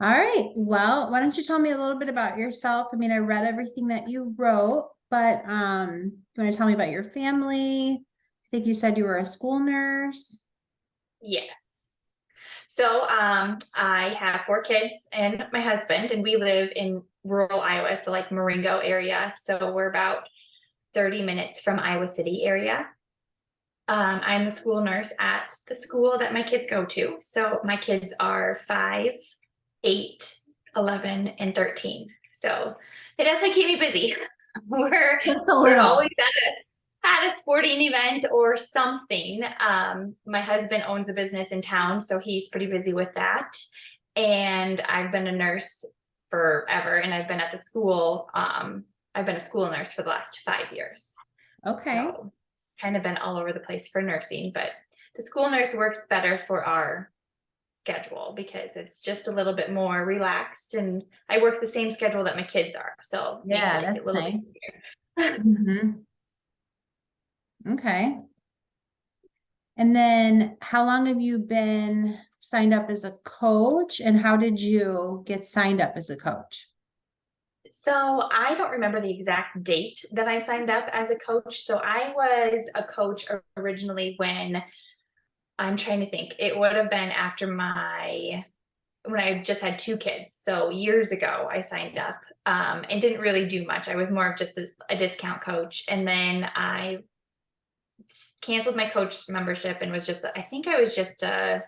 All right. Well, why don't you tell me a little bit about yourself? I mean, I read everything that you wrote, but you want to tell me about your family? I think you said you were a school nurse. Yes. I have four kids and my husband, and we live in rural Iowa, so like Marengo area. So we're about 30 minutes from Iowa City area. I'm the school nurse at the school that my kids go to. So my kids are 5, 8, 11, and 13. So they definitely keep me busy. We're Just a we're little. always at a sporting event or something. My husband owns a business in town, so he's pretty busy with that. And I've been a nurse forever, and I've been at the school. I've been a school nurse for the last 5 years. Okay. So kind of been all over the place for nursing, but the school nurse works better for our schedule because it's just a little bit more relaxed, and I work the same schedule that my kids are. So it makes Yeah, life a that's little bit nice. easier. Okay. And then how long have you been signed up as a coach, and how did you get signed up as a coach? So I don't remember the exact date that I signed up as a coach. So I was a coach originally when I'm trying to think. It would have been after when I just had two kids. So years ago, I signed up and didn't really do much. I was more of just a discount coach. And then I canceled my coach membership and I think I was just a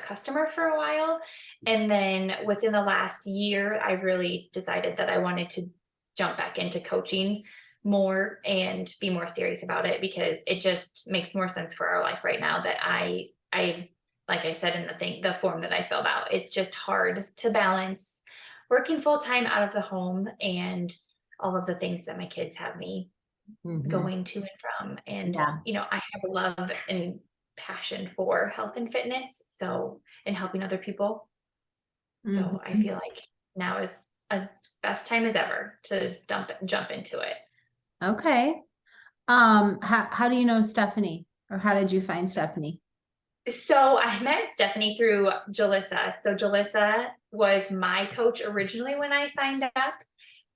customer for a while. And then within the last year, I've really decided that I wanted to jump back into coaching more and be more serious about it because it just makes more sense for our life right now that I like I said in the form that I filled out, it's just hard to balance working full time out of the home and all of the things that my kids have me Mhm. going to and from. And, Yeah. I have a love and passion for health and fitness. So, and helping other people. So I Mhm. feel like now is a best time as ever to jump into it. Okay. How do you know Stephanie, or how did you find Stephanie? So I met Stephanie through Jalissa. So Jalissa was my coach originally when I signed up.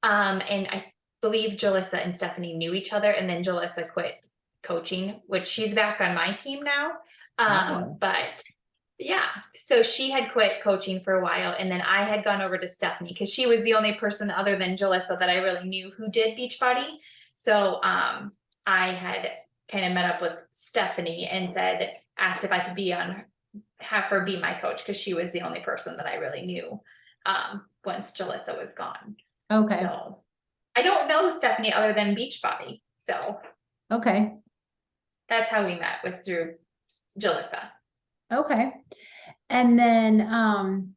And I believe Jalissa and Stephanie knew each other, and then Jalissa quit coaching, which she's back on my team now. Oh, But yeah, so she had quit coaching for a while, and then I had gone over to Stephanie because she was the only person other than Jalissa that I really knew who did Beachbody. So I had kind of met up with Stephanie and asked if I could have her be my coach because she was the only person that I really knew once Jalissa was gone. okay. So I don't know Stephanie other than Beachbody. So Okay. that's how we met, was through Jalissa. Okay. And then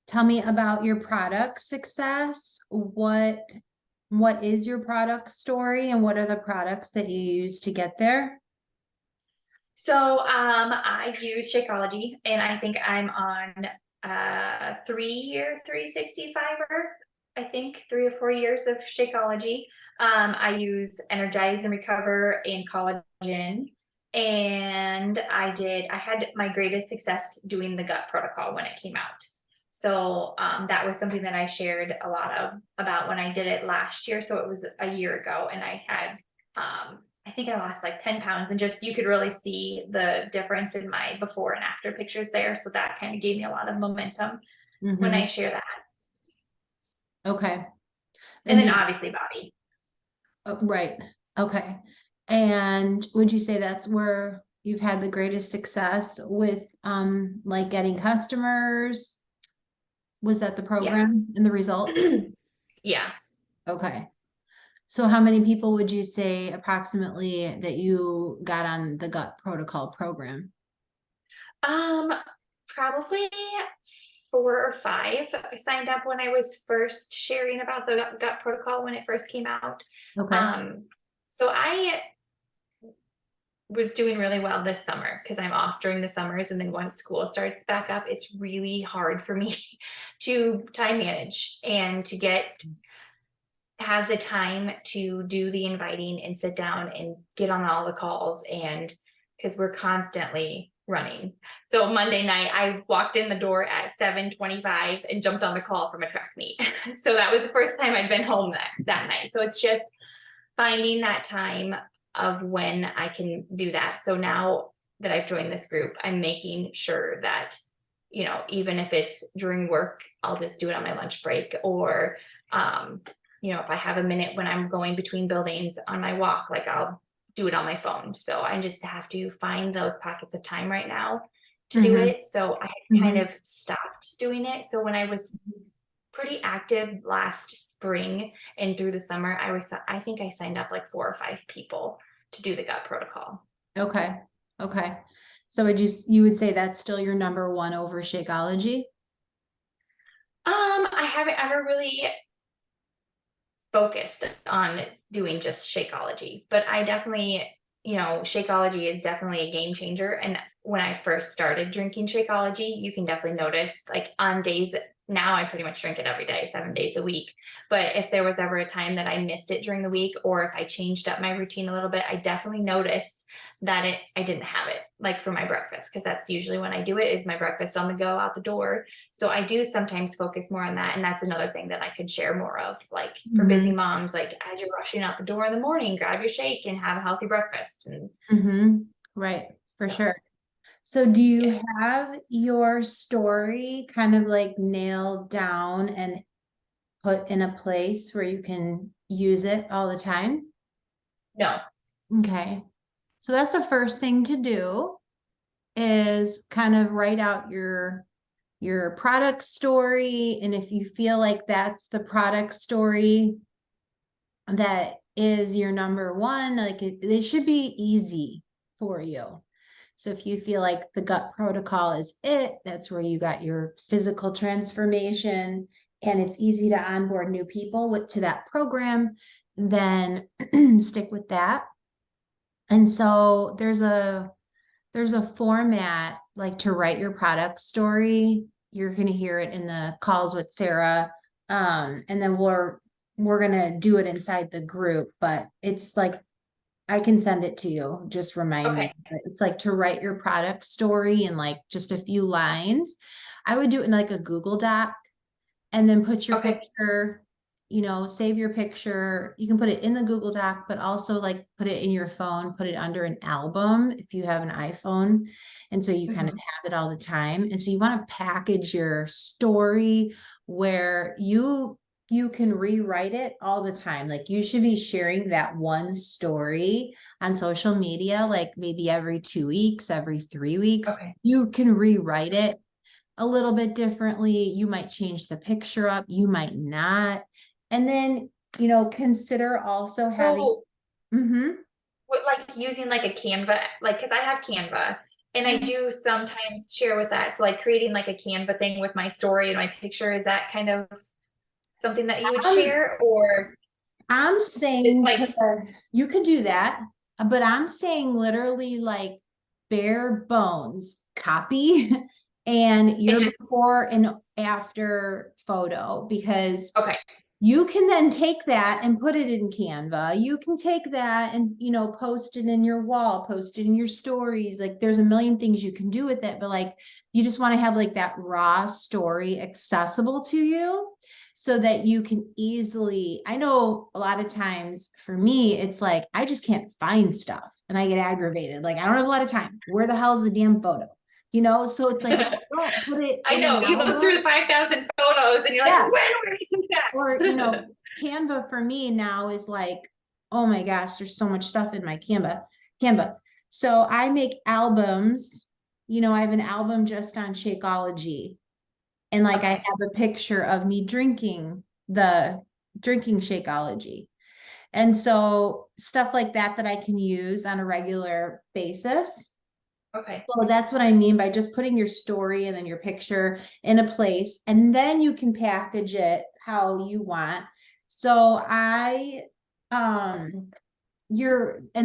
tell me about your product success. What is your product story, and what are the products that you use to get there? So I use Shakeology, and I think I'm on 3-year 365er. I think 3 or 4 years of Shakeology. I use Energize and Recover and Collagen. And I had my greatest success doing the gut protocol when it came out. So that was something that I shared a lot about when I did it last year. So it was a year ago, and I think I lost like 10 pounds, and just you could really see the difference in my before and after pictures there. So that kind of gave me a lot of momentum when I Mm-hmm. share that. Okay. And And then did obviously body. right. Okay. And would you say that's where you've had the greatest success with like getting customers? Was that the Yeah. program and the results? Yeah. Okay. So how many people would you say approximately that you got on the gut protocol program? Um, Probably 4 or 5. I signed up when I was first sharing about the gut protocol when it first came out. Okay. Um, so I was doing really well this summer because I'm off during the summers, and then once school starts back up, it's really hard for me to time manage and to have the time to do the inviting and sit down and get on all the calls and because we're constantly running. So Monday night, I walked in the door at 7:25 and jumped on the call from a track meet. So that was the first time I'd been home that night. So it's just finding that time of when I can do that. So now that I've joined this group, I'm making sure that, even if it's during work, I'll just do it on my lunch break, or, if I have a minute when I'm going between buildings on my walk, like I'll do it on my phone. So I just have to find those pockets of time right now to do Mhm. it. So I kind of stopped doing it. So when I was pretty active last spring and through the summer, I think I signed up like 4 or 5 people to do the gut protocol. Okay. Okay. So you would say that's still your number one over Shakeology? I haven't ever really focused on doing just Shakeology, but I definitely, Shakeology is definitely a game changer. And when I first started drinking Shakeology, you can definitely notice, like, on days now I pretty much drink it every day, 7 days a week. But if there was ever a time that I missed it during the week, or if I changed up my routine a little bit, I definitely notice that I didn't have it, like, for my breakfast, because that's usually when I do it, is my breakfast on the go out the door. So I do sometimes focus more on that. And that's another thing that I could share more of, like, for busy moms, like, as you're rushing out the door in the morning, grab your shake and have a healthy breakfast. And Right. For sure. So do you yeah, have your story kind of like nailed down and put in a place where you can use it all the time? no. Okay. So that's the first thing to do, is kind of write out your product story. And if you feel like that's the product story that is your number one, like it should be easy for you. So if you feel like the gut protocol is it, that's where you got your physical transformation, and it's easy to onboard new people to that program, then stick with that. And so there's a format, like, to write your product story. You're going to hear it in the calls with Sarah. And then we're going to do it inside the group, but it's like, I can send it to you. Just remind Okay. me. But it's like to write your product story in like just a few lines. I would do it in like a Google Doc, and then put your Okay. picture, save your picture. You can put it in the Google Doc, but also like put it in your phone, put it under an album if you have an iPhone. And so you kind of Mhm. have it all the time. And so you want to package your story where you can rewrite it all the time. Like, you should be sharing that one story on social media, like maybe every 2 weeks, every 3 weeks. Okay. You can rewrite it a little bit differently. You might change the picture up, you might not. And then, consider also having, So, mm-hmm. like, using like a Canva, like, because I have Canva, and I do sometimes share with that. So, like, creating like a Canva thing with my story and my picture, is that kind of something that you would I'm, share, or I'm is saying like, you could do that, but I'm saying literally like bare bones copy and and your just before and after photo, because okay, you can then take that and put it in Canva. You can take that and, post it in your wall, post it in your stories. Like, there's a million things you can do with it, but like, you just want to have like that raw story accessible to you so that you can easily, I know a lot of times for me, it's like, I just can't find stuff and I get aggravated. Like, I don't have a lot of time. Where the hell is the damn photo? So it's like, don't put it I in an know you look through album. the 5,000 photos and you're like, Yeah. where do I see Or, that? Canva for me now is like, oh my gosh, there's so much stuff in my Canva. So I make albums. I have an album just on Shakeology. And like, I Okay. have a picture of me drinking Shakeology. And so stuff like that I can use on a regular basis. Okay. So that's what I mean by just putting your story and then your picture in a place, and then you can package it how you want. So um, and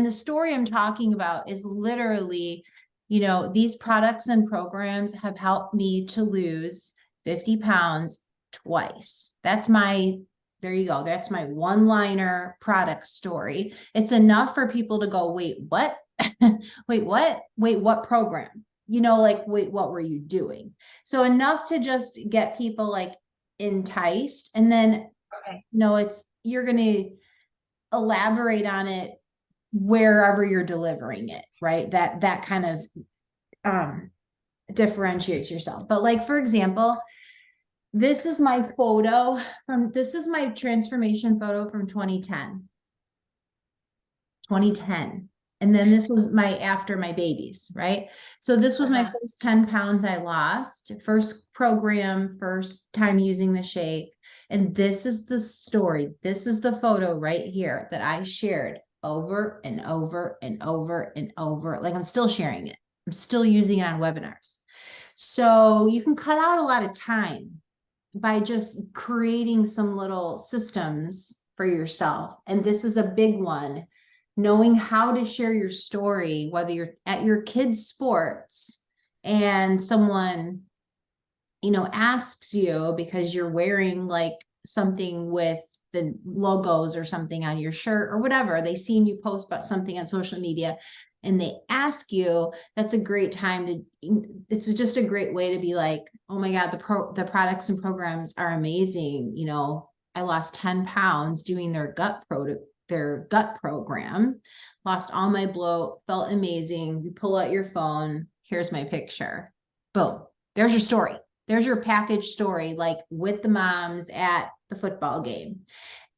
the story I'm talking about is literally, these products and programs have helped me to lose 50 pounds twice. There you go. That's my one-liner product story. It's enough for people to go, wait, what? Wait, what? Wait, what program? You know, like, wait, what were you doing? So enough to just get people like enticed. And then, Okay. you're going to elaborate on it wherever you're delivering it, right? That kind of differentiates yourself. But like, for example, this is my transformation photo from 2010. And then this was my after my babies, right? So this was my first 10 pounds I lost, first program, first time using the shake. And this is the story. This is the photo right here that I shared over and over and over and over. Like, I'm still sharing it. I'm still using it on webinars. So you can cut out a lot of time by just creating some little systems for yourself. And this is a big one, knowing how to share your story, whether you're at your kids' sports and someone, asks you because you're wearing like something with the logos or something on your shirt or whatever. They seen you post about something on social media and they ask you, that's a great time it's just a great way to be like, oh my God, the products and programs are amazing. I lost 10 pounds doing their gut program, lost all my bloat, felt amazing. You pull out your phone, here's my picture. Boom. There's your story. There's your package story, like with the moms at the football game.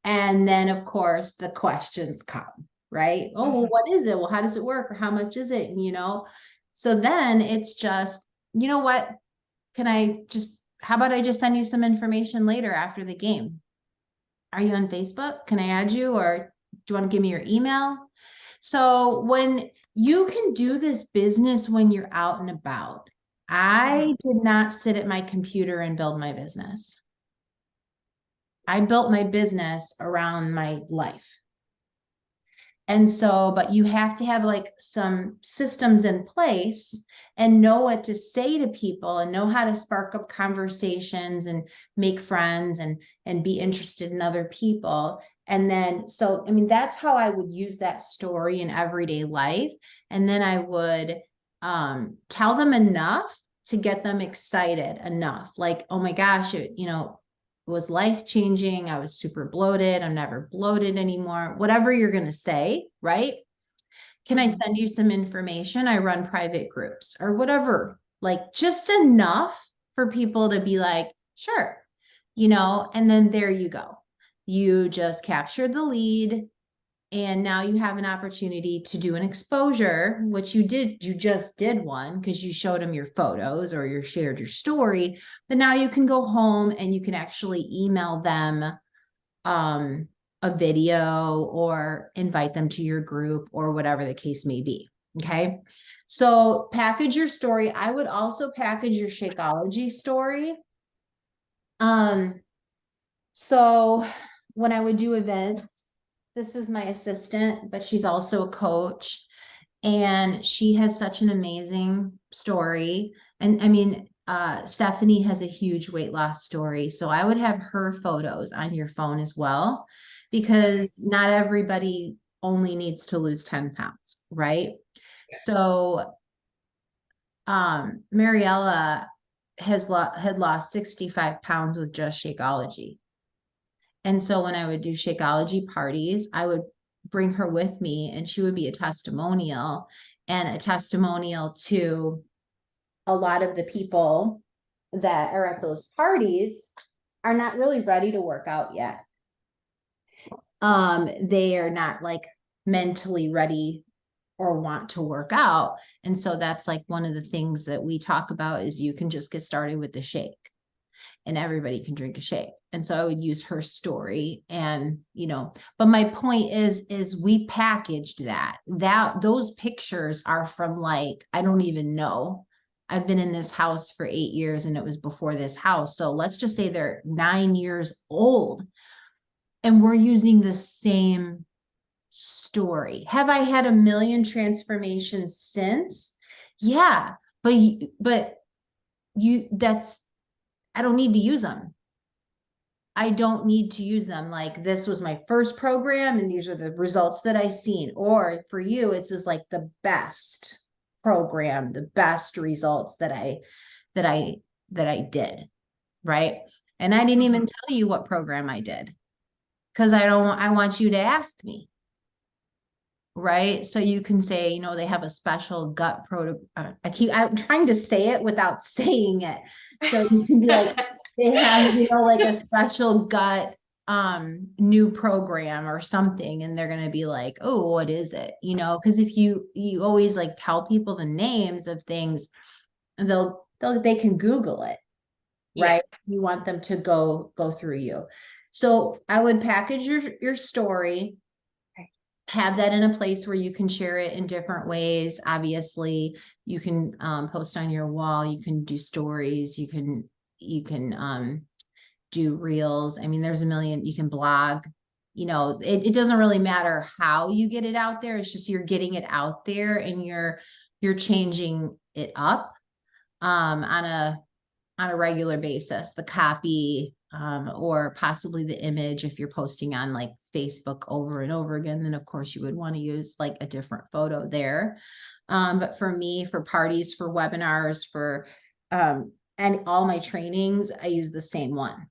And then, of course, the questions come, right? Oh, well, what is it? Well, how does it work? Or how much is it? So then it's just, what? How about I just send you some information later after the game? Are you on Facebook? Can I add you? Or do you want to give me your email? So when you can do this business when you're out and about, I did not sit at my computer and build my business. I built my business around my life. And so, but you have to have like some systems in place and know what to say to people and know how to spark up conversations and make friends and be interested in other people. And then, so, I mean, that's how I would use that story in everyday life. And then I would tell them enough to get them excited enough. Like, oh my gosh, it was life-changing. I was super bloated. I'm never bloated anymore. Whatever you're going to say, right? Can I send you some information? I run private groups or whatever, like just enough for people to be like, sure, and then there you go. You just captured the lead. And now you have an opportunity to do an exposure, which you just did one because you showed them your photos or you shared your story. But now you can go home and you can actually email them a video or invite them to your group or whatever the case may be. Okay. So package your story. I would also package your Shakeology story. So when I would do events, this is my assistant, but she's also a coach. And she has such an amazing story. And I mean, Stephanie has a huge weight loss story. So I would have her photos on your phone as well, because not everybody only needs to lose 10 pounds, right? So Mariella had lost 65 pounds with just Shakeology. And so when I would do Shakeology parties, I would bring her with me and she would be a testimonial to a lot of the people that are at those parties are not really ready to work out yet. They are not like mentally ready or want to work out. And so that's like one of the things that we talk about is you can just get started with the shake and everybody can drink a shake. And so I would use her story and, but my point is we packaged that those pictures are from like, I don't even know. I've been in this house for 8 years and it was before this house. So let's just say they're 9 years old and we're using the same story. Have I had a million transformations since? Yeah, but I don't need to use them. I don't need to use them. Like, this was my first program and these are the results that I seen. Or for you, it's just like the best program, the best results that I did. Right. And I didn't even tell you what program I did, because I want you to ask me. Right. So you can say, they have a special gut I'm trying to say it without saying it. So you can be like, they have, like a special gut new program or something, and they're going to be like, oh, what is it? Because if you always like tell people the names of things, and they can Google it. Right. You want them to go through you. So I would package your story, have that in a place where you can share it in different ways. Obviously, you can post on your wall, you can do stories, you can do reels. I mean, there's a million, you can blog. It doesn't really matter how you get it out there. It's just you're getting it out there, and you're changing it up on a regular basis, the copy, or possibly the image. If you're posting on like Facebook over and over again, then of course you would want to use like a different photo there. But for me, for parties, for webinars, for and all my trainings, I use the same one,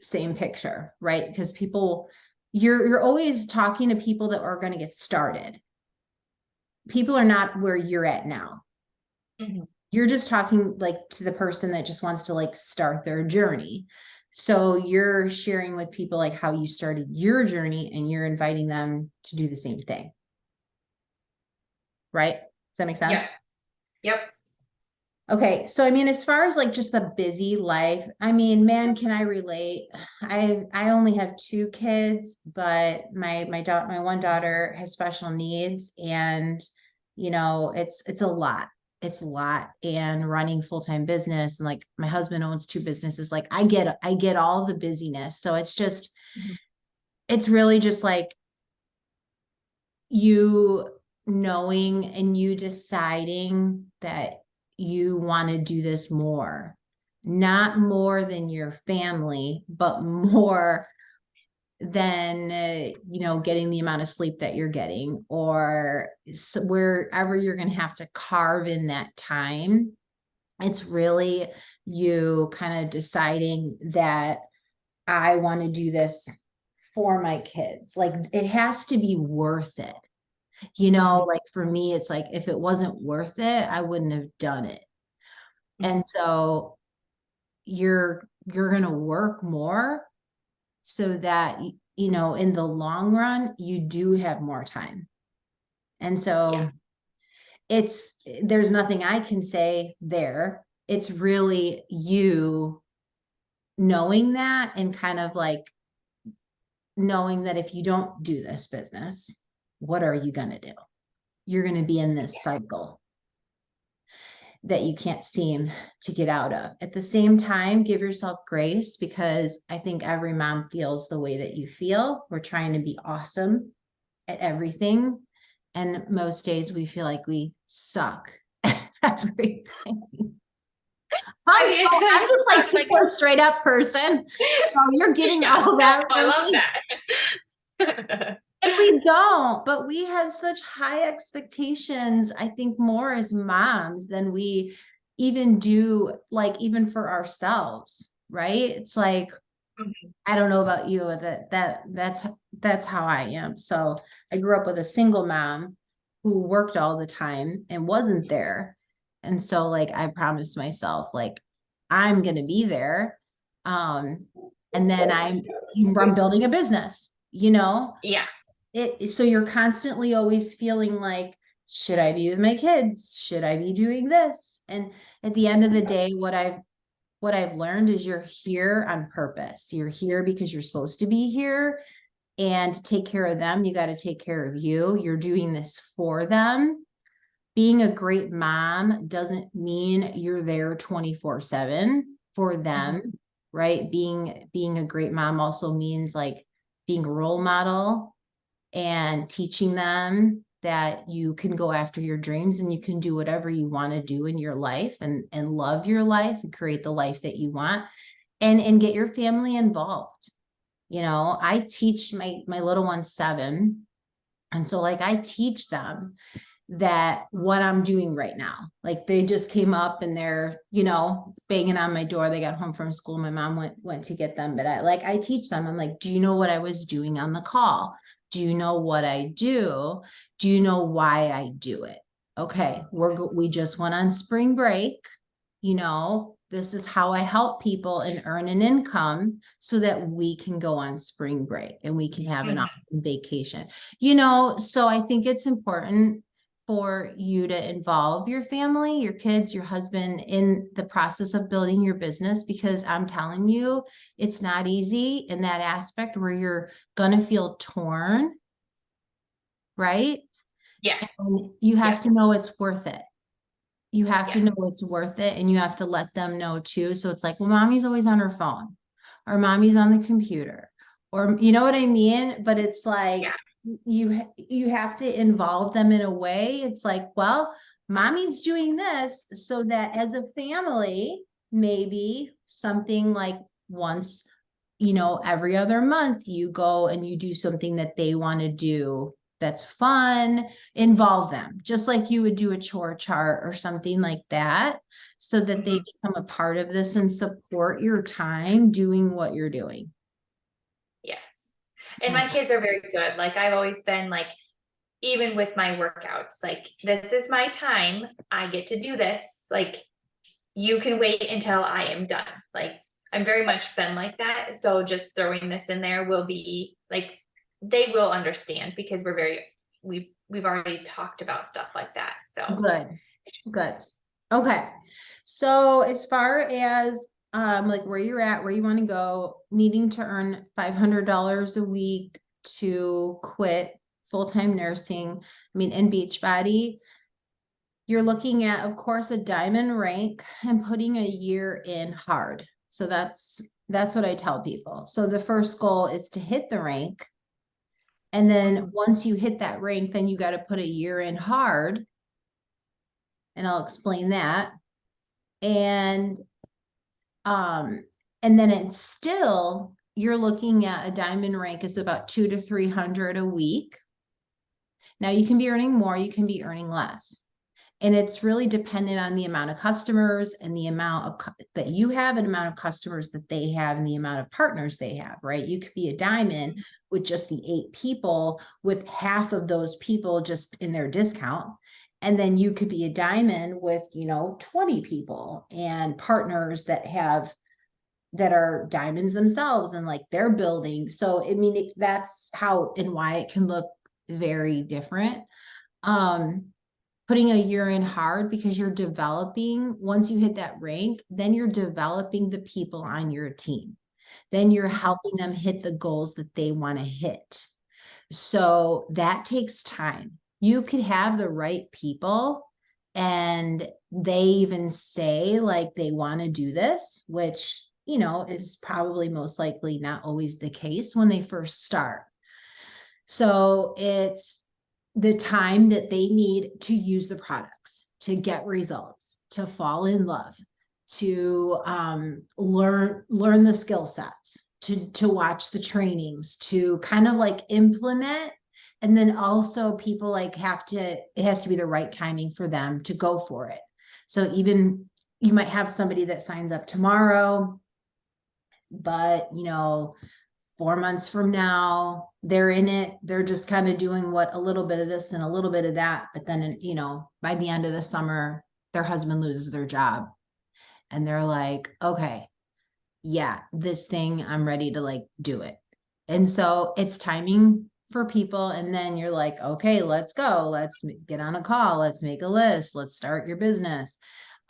same picture, right? Because you're always talking to people that are going to get started. People are not where you're at now. Mm-hmm. You're just talking like to the person that just wants to like start their journey. So you're sharing with people like how you started your journey, and you're inviting them to do the same thing. Right? Does that make sense? Yep. Okay. So, I mean, as far as like just the busy life, I mean, man, can I relate? I only have 2 kids, but my one daughter has special needs, and it's a lot. It's a lot. And running full-time business, and like my husband owns 2 businesses. Like I get all the busyness. So it's just, it's really just like you knowing and you deciding that you want to do this more, not more than your family, but more than getting the amount of sleep that you're getting, or wherever you're going to have to carve in that time. It's really you kind of deciding that I want to do this for my kids. Like, it has to be worth it. Like for me, it's like, if it wasn't worth it, I wouldn't have done it. And so you're going to work more so that, in the long run, you do have more time. And so there's nothing I can say there. It's really you knowing that, and kind of like knowing that if you don't do this business, what are you going to do? You're going to be in this cycle that you can't seem to get out of. At the same time, give yourself grace, because I think every mom feels the way that you feel. We're trying to be awesome at everything. And most days we feel like we suck at everything. I'm just like super straight up person. So you're getting all that. I love that. And we don't, but we have such high expectations, I think, more as moms than we even do, like, even for ourselves, right? It's like, I don't know about you, that's how I am. So I grew up with a single mom who worked all the time and wasn't there. And so like, I promised myself, like, I'm going to be there. And then I'm building a business, Yeah. So you're constantly always feeling like, should I be with my kids? Should I be doing this? And at the end of the day, what I've learned is you're here on purpose. You're here because you're supposed to be here, and to take care of them, you got to take care of you. You're doing this for them. Being a great mom doesn't mean you're there 24/7 for them, right? Being a great mom also means like being a role model and teaching them that you can go after your dreams, and you can do whatever you want to do in your life, and love your life and create the life that you want. and get your family involved. You know, I teach my little one 7. And so like I teach them that what I'm doing right now. Like they just came up and they're, you know, banging on my door. They got home from school. My mom went to get them, but I teach them. I'm like, do you know what I was doing on the call? Do you know what I do? Do you know why I do it? Okay, we just went on spring break. You know, this is how I help people and earn an income so that we can go on spring break and we can have an awesome vacation. You know, so I think it's important for you to involve your family, your kids, your husband in the process of building your business, because I'm telling you, it's not easy in that aspect where you're going to feel torn, right? Yes. And you have Yes. to know it's worth it. You have to Yeah. know it's worth it, and you have to let them know too. So it's like, well, mommy's always on her phone, or mommy's on the computer, or you know what I mean? But it's like Yeah. you have to involve them in a way. It's like, well, mommy's doing this so that as a family, maybe something like once, you know, every other month you go and you do something that they want to do that's fun, involve them, just like you would do a chore chart or something like that, so that they become a part of this and support your time doing what you're doing. Yes. And my kids are very good. Like I've always been like, even with my workouts, like this is my time. I get to do this. Like you can wait until I am done. Like I'm very much been like that. So just throwing this in there will be like, they will understand because we've already talked about stuff like that. So Good. Good. Okay. So as far as like where you're at, where you want to go, needing to earn $500 a week to quit full-time nursing, I mean, in Beachbody, you're looking at, of course, a diamond rank and putting a year in hard. So that's what I tell people. So the first goal is to hit the rank. And then once you hit that rank, then you got to put a year in hard. And I'll explain that. And then it's still, you're looking at a diamond rank is about 200 to 300 a week. Now you can be earning more, you can be earning less. And it's really dependent on the amount of customers and the amount of that you have, and amount of customers that they have, and the amount of partners they have, right? You could be a diamond with just the 8 people, with half of those people just in their discount. And then you could be a diamond with, you know, 20 people and partners that are diamonds themselves and like they're building. So, I mean, that's how and why it can look very different. Putting a year in hard, because you're developing, once you hit that rank, then you're developing the people on your team. Then you're helping them hit the goals that they want to hit. So that takes time. You could have the right people and they even say like they want to do this, which, you know, is probably most likely not always the case when they first start. So it's the time that they need to use the products, to get results, to fall in love, to learn the skill sets, to watch the trainings, to kind of like implement. And then also people like it has to be the right timing for them to go for it. So even you might have somebody that signs up tomorrow, but you know, 4 months from now, they're in it. They're just kind of doing a little bit of this and a little bit of that. But then, you know, by the end of the summer, their husband loses their job and they're like, okay, yeah, this thing, I'm ready to like do it. And so it's timing for people. And then you're like, okay, let's go. Let's get on a call. Let's make a list. Let's start your business.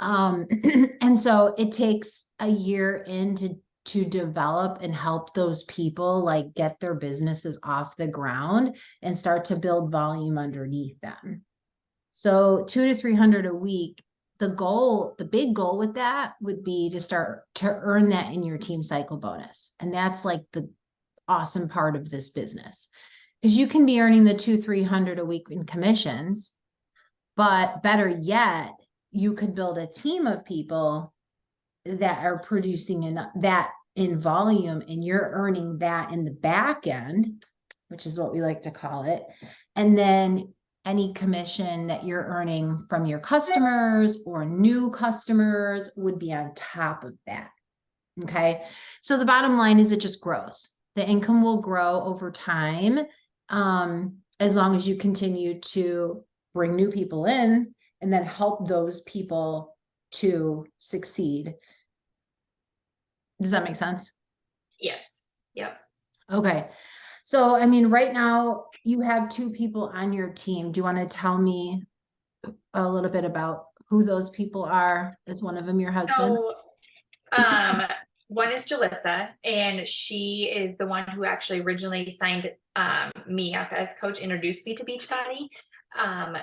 And so it takes a year to develop and help those people like get their businesses off the ground and start to build volume underneath them. So 200 to 300 a week. The big goal with that would be to start to earn that in your team cycle bonus. And that's like the awesome part of this business, because you can be earning the 200-300 a week in commissions, but better yet, you could build a team of people that are producing enough, that in volume and you're earning that in the back end, which is what we like to call it. And then any commission that you're earning from your customers or new customers would be on top of that. Okay. So the bottom line is it just grows. The income will grow over time. As long as you continue to bring new people in and then help those people to succeed. Does that make sense? Yes. Yep. Okay. So, I mean, right now you have 2 people on your team. Do you want to tell me a little bit about who those people are? Is one of them your husband? So, one is Jalissa, and she is the one who actually originally signed me up as coach, introduced me to Beachbody.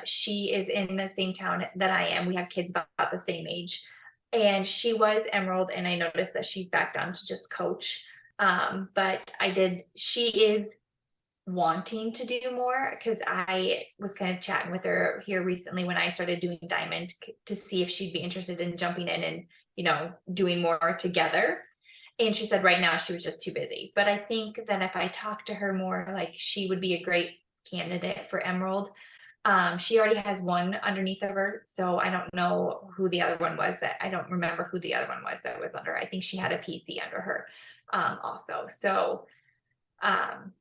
She is in the same town that I am. We have kids about the same age, and she was Emerald, and I noticed that she's back down to just coach. But she is wanting to do more, because I was kind of chatting with her here recently when I started doing Diamond to see if she'd be interested in jumping in and, doing more together. And she said right now she was just too busy. But I think that if I talk to her more, like, she would be a great candidate for Emerald. She already has one underneath of her, so I don't know who the other one was. I don't remember who the other one was that was under her. I think she had a PC under her also. So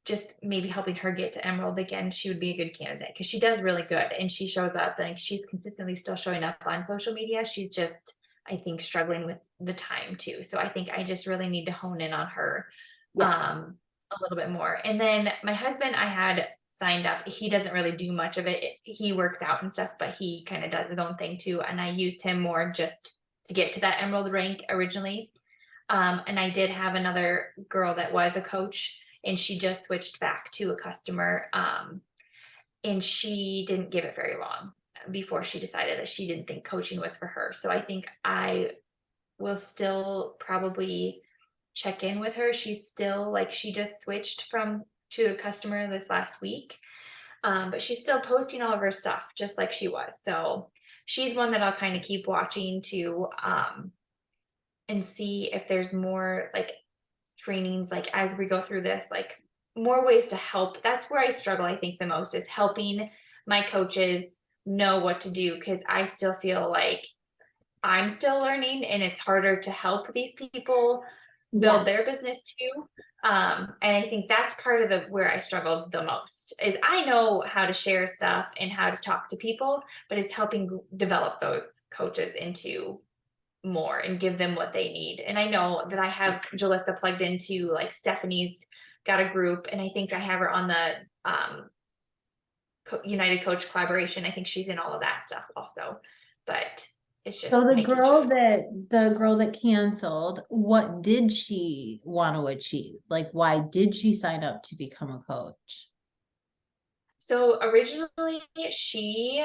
just maybe helping her get to Emerald again, she would be a good candidate, because she does really good and she shows up, and she's consistently still showing up on social media. She's just, I think, struggling with the time too. So I think I just really need to hone in on her a little bit more. And then my husband, I had signed up. He doesn't really do much of it. He works out and stuff, but he kind of does his own thing too. And I used him more just to get to that Emerald rank originally. And I did have another girl that was a coach, and she just switched back to a customer. And she didn't give it very long before she decided that she didn't think coaching was for her. So I think I will still probably check in with her. She's still, like, she just switched to a customer this last week. But she's still posting all of her stuff just like she was. So she's one that I'll kind of keep watching to, and see if there's more like trainings, like as we go through this, like more ways to help. That's where I struggle, I think, the most, is helping my coaches know what to do, because I still feel like I'm still learning, and it's harder to help these people build their business too. And I think that's part of where I struggled the most, is I know how to share stuff and how to talk to people, but it's helping develop those coaches into more and give them what they need. And I know that I have Jalissa plugged into, like, Stephanie's got a group, and I think I have her on the United Coach collaboration. I think she's in all of that stuff also, but it's just so the girl that canceled, what did she want to achieve? Like, why did she sign up to become a coach? So originally she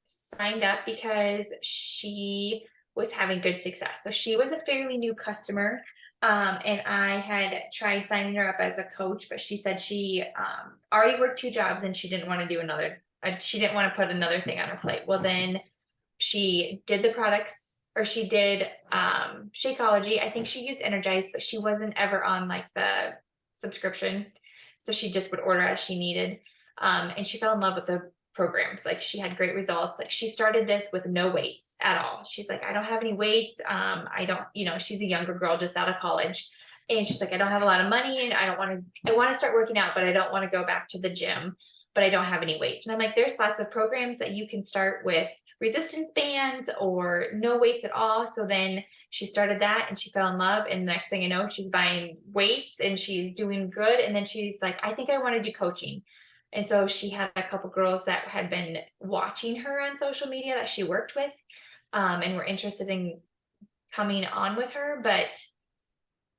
signed up because she was having good success. So she was a fairly new customer. And I had tried signing her up as a coach, but she said she already worked 2 jobs and she didn't want to do she didn't want to put another thing on her plate. Well, then she did the products, or she did Shakeology. I think she used Energize, but she wasn't ever on like the subscription. So she just would order as she needed. And she fell in love with the programs. Like, she had great results. Like, she started this with no weights at all. She's like, I don't have any weights. I don't, she's a younger girl just out of college. And she's like, I don't have a lot of money, and I want to start working out, but I don't want to go back to the gym, but I don't have any weights. And I'm like, there's lots of programs that you can start with resistance bands or no weights at all. So then she started that, and she fell in love. And the next thing I know, she's buying weights and she's doing good. And then she's like, I think I want to do coaching. And so she had a couple girls that had been watching her on social media that she worked with, and were interested in coming on with her, but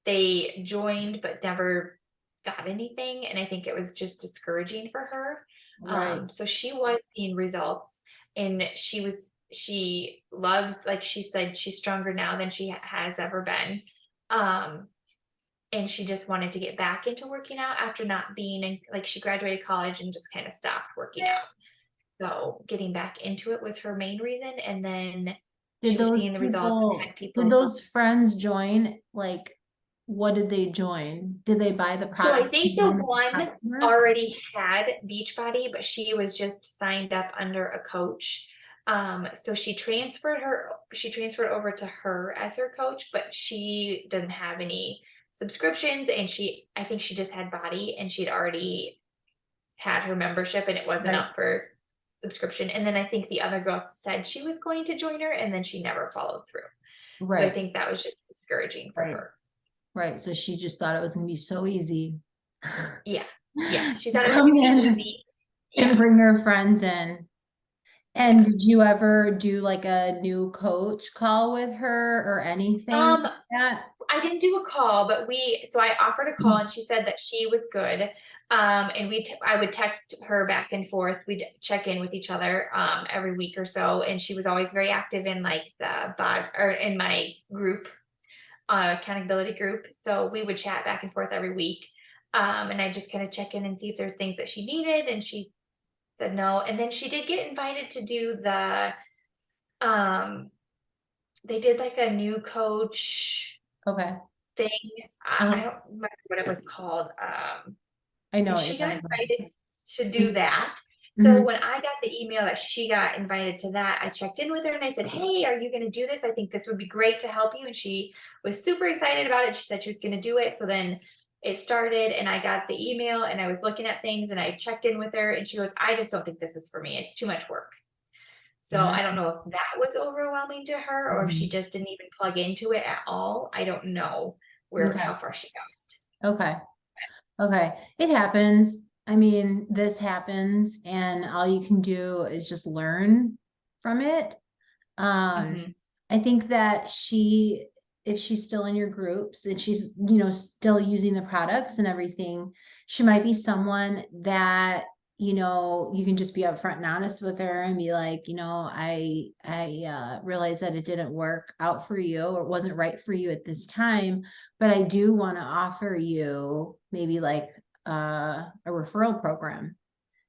they joined but never got anything. And I think it was just discouraging for her. Right. So she was seeing results, and she loves, like she said, she's stronger now than she has ever been. And she just wanted to get back into working out after not being in, like, she graduated college and just kind of stopped working out. So getting back into it was her main reason. And then she was seeing the results. Did those friends join like what did they join? Did they buy the So I product? think and the join as a one customer? already had Beachbody, but she was just signed up under a coach. So she transferred over to her as her coach, but she doesn't have any subscriptions, and I think she just had Body, and she'd already had her membership, and it wasn't Right, up for subscription. And then I think the other girl said she was going to join her, and then she never followed through. So I right, think that was just discouraging for right, her. right. So she just thought it was gonna be so easy. Yeah. Yes. She To thought it was come gonna be in easy. and Yeah. bring her friends in. Yeah. And did you ever do like a new coach call with her or anything Um, like that? I didn't do a call, but so I offered a call, and she said that she was good. And I would text her back and forth. We'd check in with each other, every week or so. And she was always very active in like the bod or in my group, accountability group. So we would chat back and forth every week. And I just kind of check in and see if there's things that she needed. And she said no. And then she did get invited to do um, they did like a new coach Okay. thing. I Uh, don't remember what it was called. I know And what you're she got talking invited to do about. that. So Mhm. when I got the email that she got invited to that, I checked in with her and I said, "Hey, are you going to do this? I think this would be great to help you." And she was super excited about it. She said she was going to do it. So then it started, and I got the email, and I was looking at things, and I checked in with her, and she goes, "I just don't think this is for me. It's too much work." So Mhm. I don't know if that was overwhelming to her, or if she Mhm. just didn't even plug into it at all. I don't know Okay. how far she got. Okay. Okay. It happens. I mean, this happens, and all you can do is just learn from it. Um, Mhm. I think that if she's still in your groups and she's, still using the products and everything, she might be someone that, you can just be upfront and honest with her and be like, I realized that it didn't work out for you or it wasn't right for you at this time, but I do want to offer you maybe like a referral program.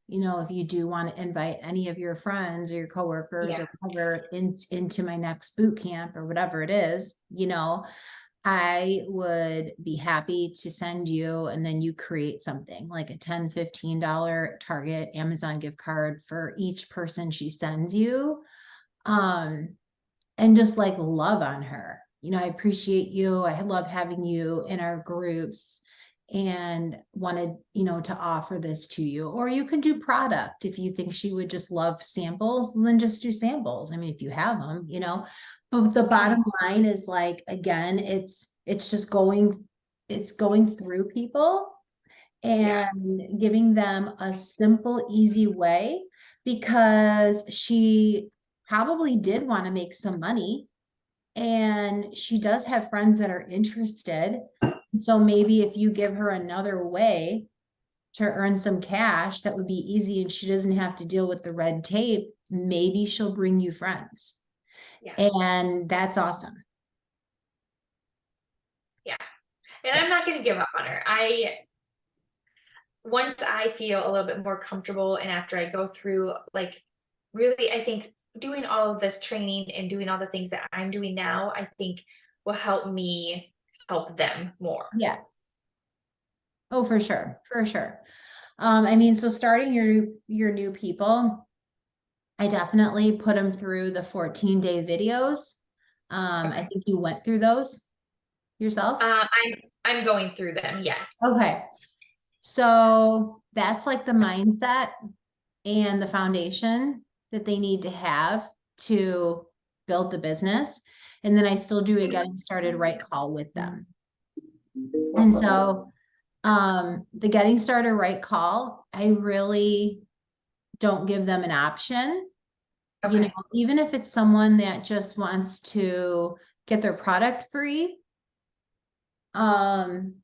If you do want to invite any of your friends or your coworkers Yeah. or whatever into my next boot camp or whatever it is, I would be happy to send you, and then you create something like a $10, $15 Target, Amazon gift card for each person she sends you. Um, and just like love on her. I appreciate you. I love having you in our groups and wanted, to offer this to you. Or you could do product if you think she would just love samples, then just do samples. I mean, if you have them, But the Mhm. bottom line is like, again, it's just going through people Yeah. and giving them a simple, easy way because she probably did want to make some money and she does have friends that are interested. So maybe if you give her another way to earn some cash that would be easy and she doesn't have to deal with the red tape, maybe she'll bring you friends. Yeah. And that's awesome. Yeah. And Yeah. I'm not going to give up on her. Once I feel a little bit more comfortable, and after I go through, like, really, I think doing all of this training and doing all the things that I'm doing now, I think will help me help them more. Yeah. Oh, for sure. For sure. I mean, so starting your new people, I definitely put them through the 14-day videos. I Okay. think you went through those yourself. I'm going through them. Yes. Okay. So that's like the mindset and the foundation that they need to have to build the business. And then I still do a getting started right call with them. And so the getting started right call, I really don't give them an option. Okay. Even if it's someone that just wants to get their product free, um,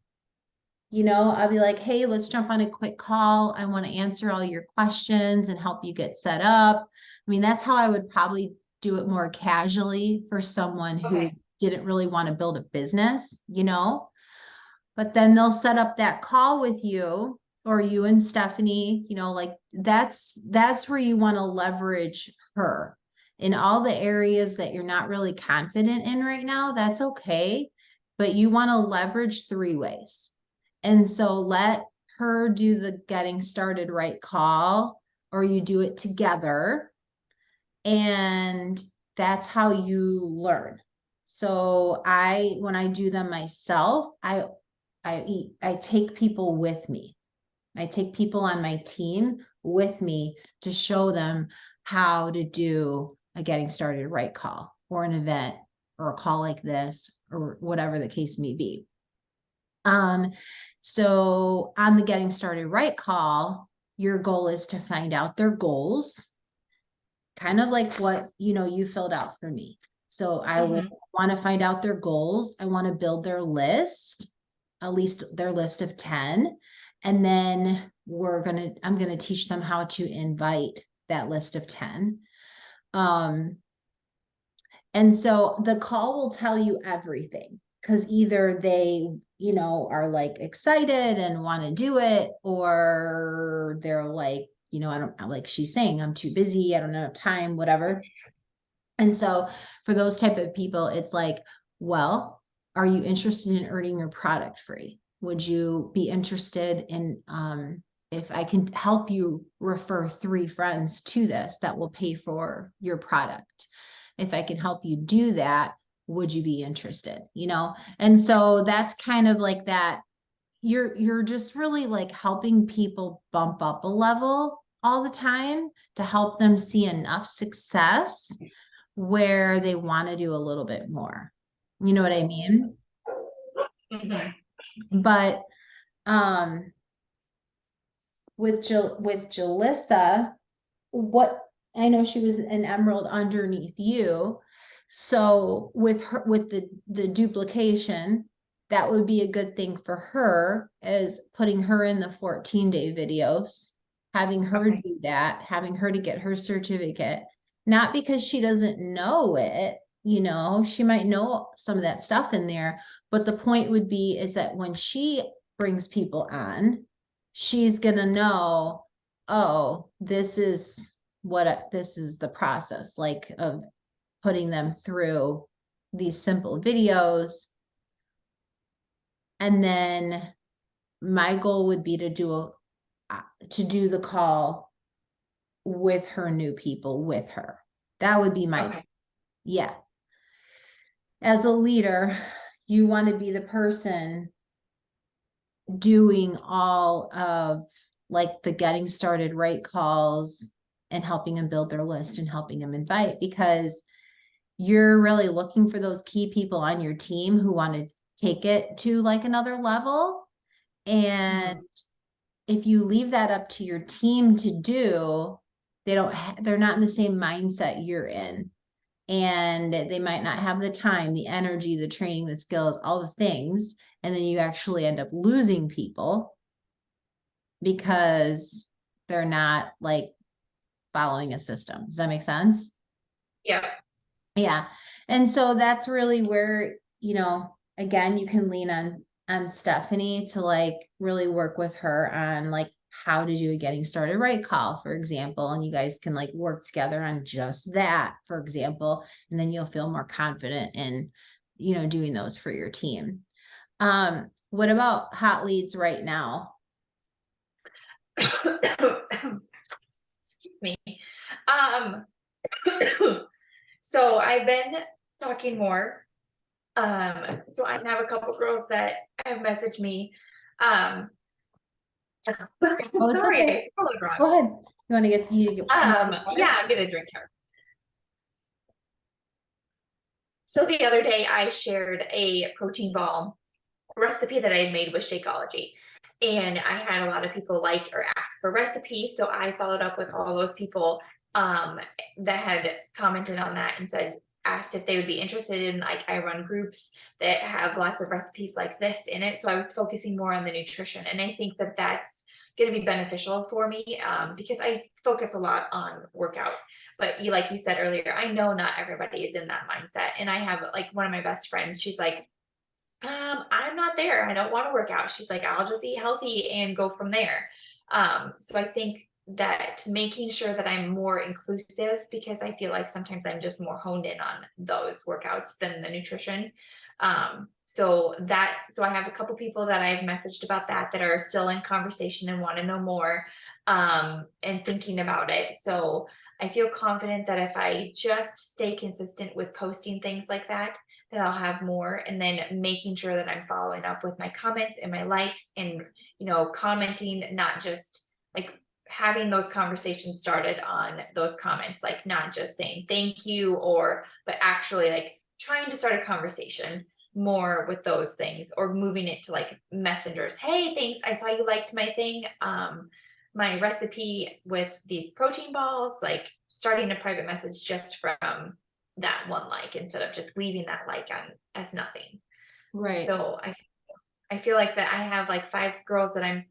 I'll be like, hey, let's jump on a quick call. I want to answer all your questions and help you get set up. I mean, that's how I would probably do it more casually for someone who Okay. didn't really want to build a business. But then they'll set up that call with you or you and Stephanie, like that's where you want to leverage her in all the areas that you're not really confident in right now. That's okay but you want to leverage 3 ways. And so let her do the getting started right call, or you do it together. And that's how you learn. So when I do them myself, I take people with me. I take people on my team with me to show them how to do a getting started right call, or an event, or a call like this, or whatever the case may be. So on the getting started right call, your goal is to find out their goals, kind of like what, you filled out for me. So I want to find out their goals. I want to build their list, at least their list of 10. And then I'm going to teach them how to invite that list of 10. And so the call will tell you everything, because either they, are like excited and want to do it, or they're like, I don't, like she's saying, I'm too busy, I don't have time, whatever. And so for those type of people, it's like, well, are you interested in earning your product free? Would you be interested in, if I can help you refer 3 friends to this that will pay for your product? If I can help you do that, would you be interested? And so that's kind of like that. You're just really like helping people bump up a level all the time to help them see enough success where they want to do a little bit more. You know what I mean? But with Jalissa, what I know, she was an emerald underneath you. So with her, with the duplication, that would be a good thing for her, is putting her in the 14-day videos, having her do that, having her to get her certificate, not because she doesn't know it, she might know some of that stuff in there, but the point would be is that when she brings people on, she's gonna know, oh, this is the process, like, of putting them through these simple videos. And then my goal would be to do the call with her new people, with her. That would be my, yeah. As a leader, you want to be the person doing all of like the getting started right calls and helping them build their list and helping them invite, because you're really looking for those key people on your team who want to take it to like another level. And if you leave that up to your team to do, they're not in the same mindset you're in. And they might not have the time, the energy, the training, the skills, all the things. And then you actually end up losing people because they're not like following a system. Does that make sense? Yeah. Yeah. And so that's really where, again, you can lean on Stephanie to like really work with her on like how to do a getting started right call, for example, and you guys can like work together on just that, for example, and then you'll feel more confident in, doing those for your team. What about hot leads right now? Excuse me. So I've been talking more. So I have a couple girls that have messaged me. Oh, Sorry, okay. I spelled it wrong. Go ahead. You want to get Yeah, I'm gonna drink here. So the other day I shared a protein ball recipe that I had made with Shakeology. And I had a lot of people like or ask for recipes. So I followed up with all those people that had commented on that and asked if they would be interested in, like, I run groups that have lots of recipes like this in it. So I was focusing more on the nutrition. And I think that that's going to be beneficial for me because I focus a lot on workout. But like you said earlier, I know not everybody is in that mindset. And I have like one of my best friends, she's like, I'm not there. I don't want to work out. She's like, I'll just eat healthy and go from there. So I think that making sure that I'm more inclusive, because I feel like sometimes I'm just more honed in on those workouts than the nutrition. So I have a couple people that I've messaged about that are still in conversation and want to know more, and thinking about it. So I feel confident that if I just stay consistent with posting things like that I'll have more, and then making sure that I'm following up with my comments and my likes, and, commenting, not just like having those conversations started on those comments, like not just saying thank you, but actually like trying to start a conversation more with those things, or moving it to like messengers. Hey, thanks. I saw you liked my thing. My recipe with these protein balls, like starting a private message just from that one like, instead of just leaving that like on as nothing. Right. So I feel like that I have like 5 girls that I'm,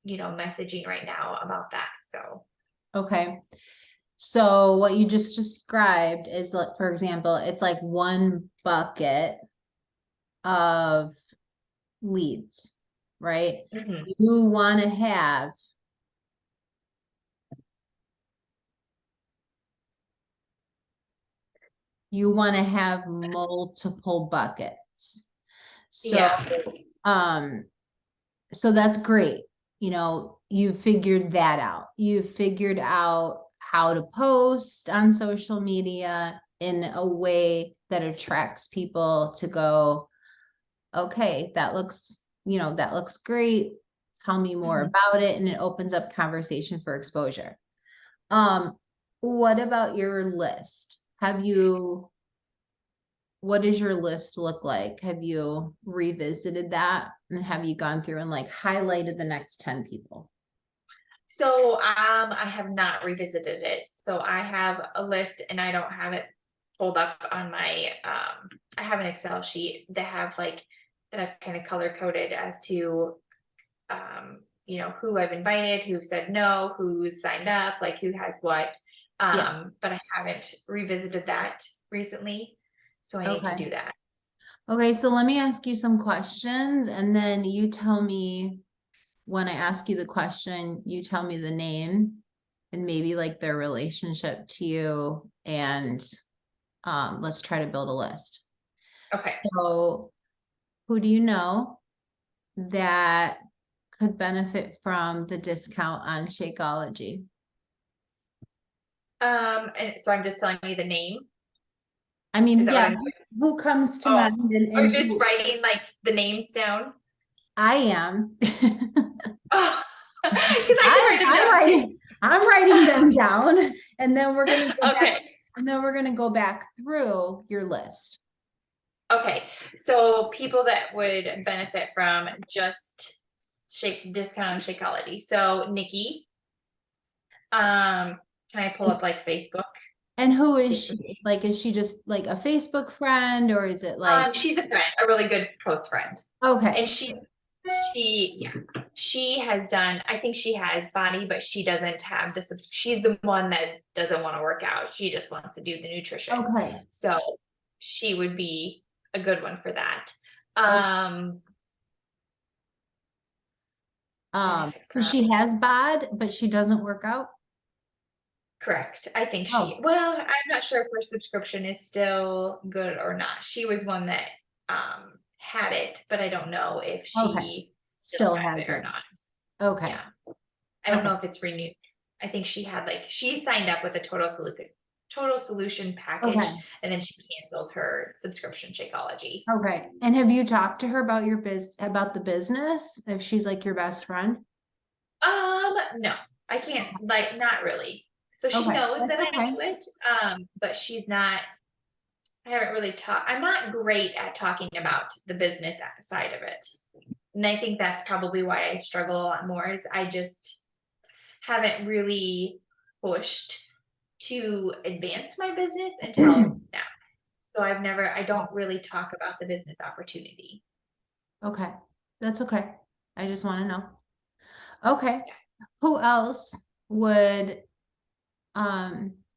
messaging right now about that. So. Okay. So what you just described is, like, for example, it's like one bucket of leads, right? Mhm. You want to have multiple buckets. So, Yeah. so that's great. You figured that out. You figured out how to post on social media in a way that attracts people to go, okay, that looks great. Tell me more Mhm. about it. And it opens up conversation for exposure. What about your list? What does your list look like? Have you revisited that, and have you gone through and like highlighted the next 10 people? So I have not revisited it. So I have a list, and I don't have it pulled up on my I have an Excel sheet that I've kind of color coded as to who I've invited, who said no, who's signed up, like who has what. Yeah. But I haven't revisited that recently. So I need to Okay. do that. Okay, so let me ask you some questions, and then you tell me, when I ask you the question, you tell me the name and maybe like their relationship to you, and let's try to build a list. Okay. So, who do you know that could benefit from the discount on Shakeology? And so I'm just telling you the name. I Is mean, that what yeah, I'm doing? who comes to Oh, mind, and, are and you just who writing like the names down? I am. Oh, because I can write them I'm down too. writing them down, and then we're gonna go back, Okay. through your list. Okay. So people that would benefit from just discount on Shakeology. So Nikki, can I pull up like Facebook? And who is she? History? Like, is she just like a Facebook friend, or is it like, She's a friend, a really good close friend. okay, And she has done, I think she has body, but she doesn't have she's the one that doesn't want to work out. She just wants to do the nutrition. okay, So she would be a good one for that. okay. Benefit So from, she has bod, but she doesn't work out. correct. I think Oh, I'm not sure if her subscription is still good or not. She was one that had it, but I don't know if okay. she still Still has has it or it. not. Okay, Yeah. I don't okay, know if it's renewed. I think she signed up with a total solution package, okay, and then she canceled her subscription Shakeology. okay. And have you talked to her about about the business? If she's like your best friend? No, I can't, like, not really. So she Okay, knows that's that I okay. do it, but I haven't really I'm not great at talking about the business side of it. And I think that's probably why I struggle a lot more, is I just haven't really pushed to advance my business until now. So I don't really talk about the business opportunity. Okay, that's okay. I just want to know. Okay. Yeah. Who else would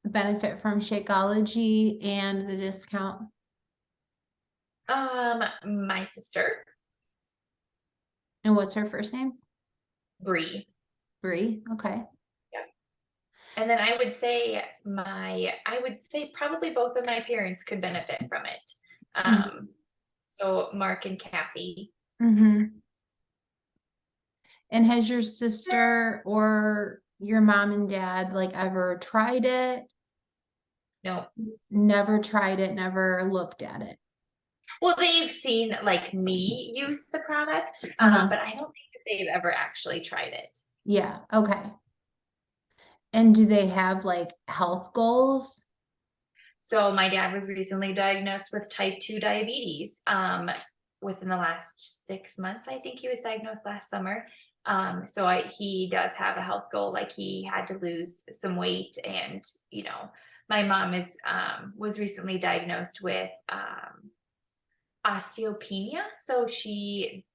benefit from Shakeology and the discount? My sister, And what's her first name? Bree. Bree. Okay. Yeah. And then I would say probably both of my parents could benefit from it. Mhm. So Mark and Kathy. Mm-hmm. And has your sister or your mom and dad like ever tried it? No. Never tried it, never looked at it. Well, they've seen like me use the product, Uh-huh. but I don't think that they've ever actually tried it. Yeah, okay. And do they have like health goals? So my dad was recently diagnosed with type 2 diabetes. Within the last 6 months, I think he was diagnosed last summer. He does have a health goal, like he had to lose some weight, and my mom was recently diagnosed with osteopenia, so she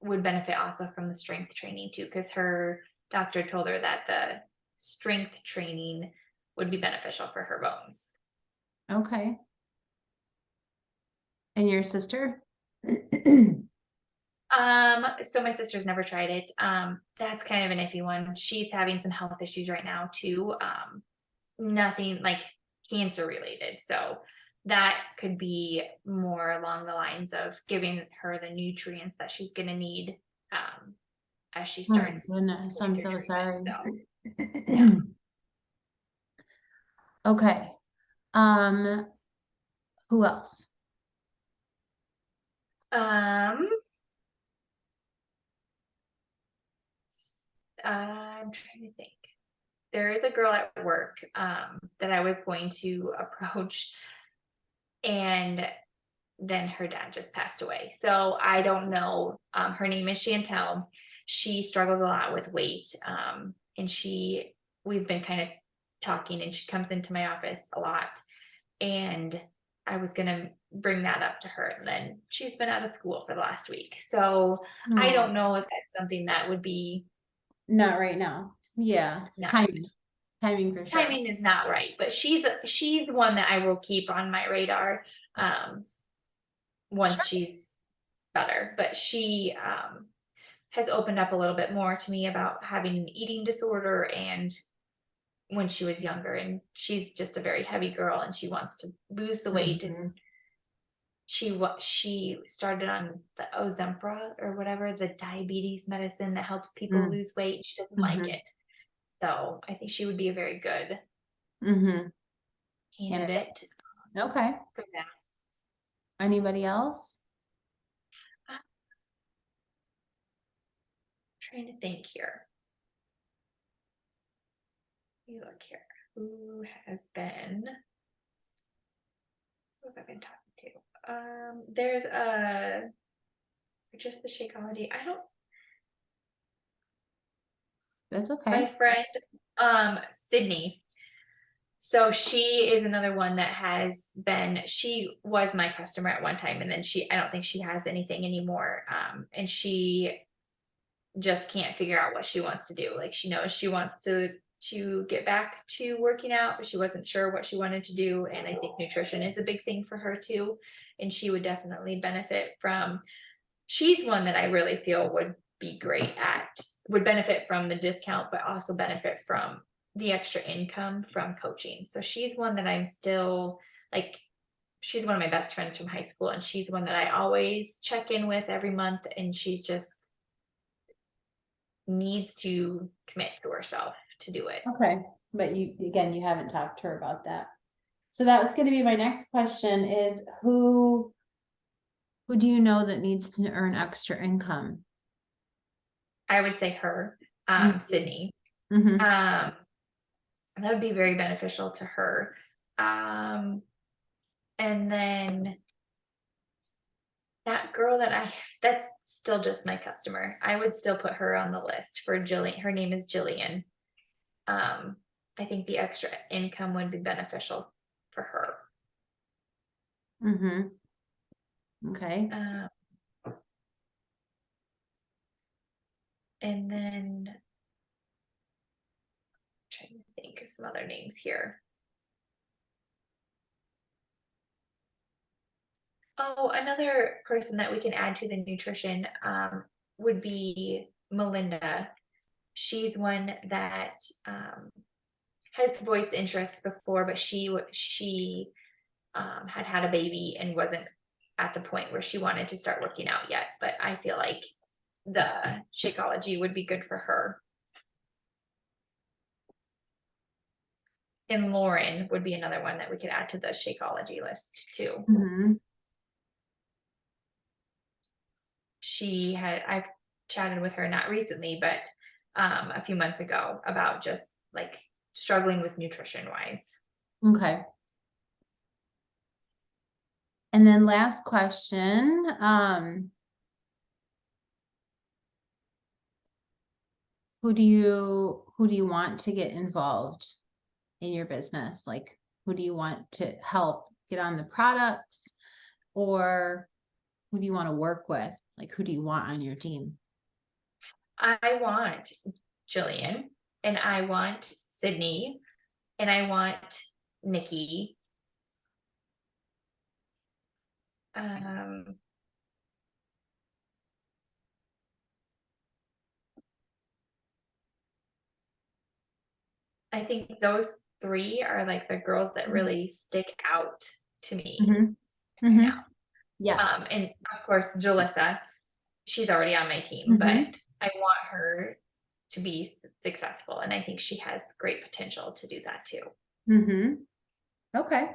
would benefit also from the strength training too, because her doctor told her that the strength training would be beneficial for her bones. Okay. And your sister? So my sister's never tried it. That's kind of an iffy one. She's having some health issues right now too. Nothing like cancer related. So that could be more along the lines of giving her the nutrients that she's going to need as she Oh my starts goodness, going I'm through so sorry. treatment. So, yeah. Okay. Who else? Um, I'm trying to think. There is a girl at work that I was going to approach, and then her dad just passed away. So I don't know. Her name is Chantel. She struggles a lot with weight, and we've been kind of talking, and she comes into my office a lot. And I was gonna bring that up to her, and then she's been out of school for the last week. So I Oh, don't know if that's something that would be not right now. Yeah, not timing. Timing for sure. timing is not right, but she's one that I will keep on my radar once Sure. she's better. But she has opened up a little bit more to me about having an eating disorder, and when she was younger, and she's just a very heavy girl, and she wants to lose the weight, Mhm. and she started on the Ozempra or whatever, the diabetes medicine that helps people lose weight. She doesn't like Mhm. it. So I think she would be a very good Mhm. Candidate. candidate Okay. for that. Anybody else? I'm trying to think here. You look here. Who has been who have I been talking to? There's just the Shakeology. I don't That's My okay. friend Sydney. So she is another one that she was my customer at one time, and then I don't think she has anything anymore. And she just can't figure out what she wants to do. Like, she knows she wants to get back to working out, but she wasn't sure what she wanted to do. And I think nutrition is a big thing for her too. And she would definitely benefit from, she's one that I really feel would benefit from the discount, but also benefit from the extra income from coaching. So she's one that I'm still like, she's one of my best friends from high school, and she's one that I always check in with every month, and she's just needs to commit to herself to do it. Okay. But you haven't talked to her about that. So that was going to be my next question is who do you know that needs to earn extra income? I would say her, Mhm. Sydney. Mhm. That would be very beneficial to her. And then that girl that's still just my customer. I would still put her on the list for Jillian. Her name is Jillian. I think the extra income would be beneficial for her. Mhm. Okay. Um, and then I'm trying to think of some other names here. Oh, another person that we can add to the nutrition would be Melinda. She's one that has voiced interest before, but she had a baby and wasn't at the point where she wanted to start working out yet, but I feel like the Shakeology would be good for her. And Lauren would be another one that we could add to the Shakeology list too. Mhm. I've chatted with her, not recently, but a few months ago, about just like struggling with nutrition wise. Okay. And then last question, who do you want to get involved in your business? Like, who do you want to help get on the products, or who do you want to work with? Like, who do you want on your team? I want Jillian, and I want Sydney, and I want Nikki. I think those three are like the girls that really stick out to me Mm-hmm. right Mm-hmm. now. Yeah. And of course, Jalissa, she's already on my team, but I want her to be successful, and I think she has great potential to do that too. Mm-hmm. Okay.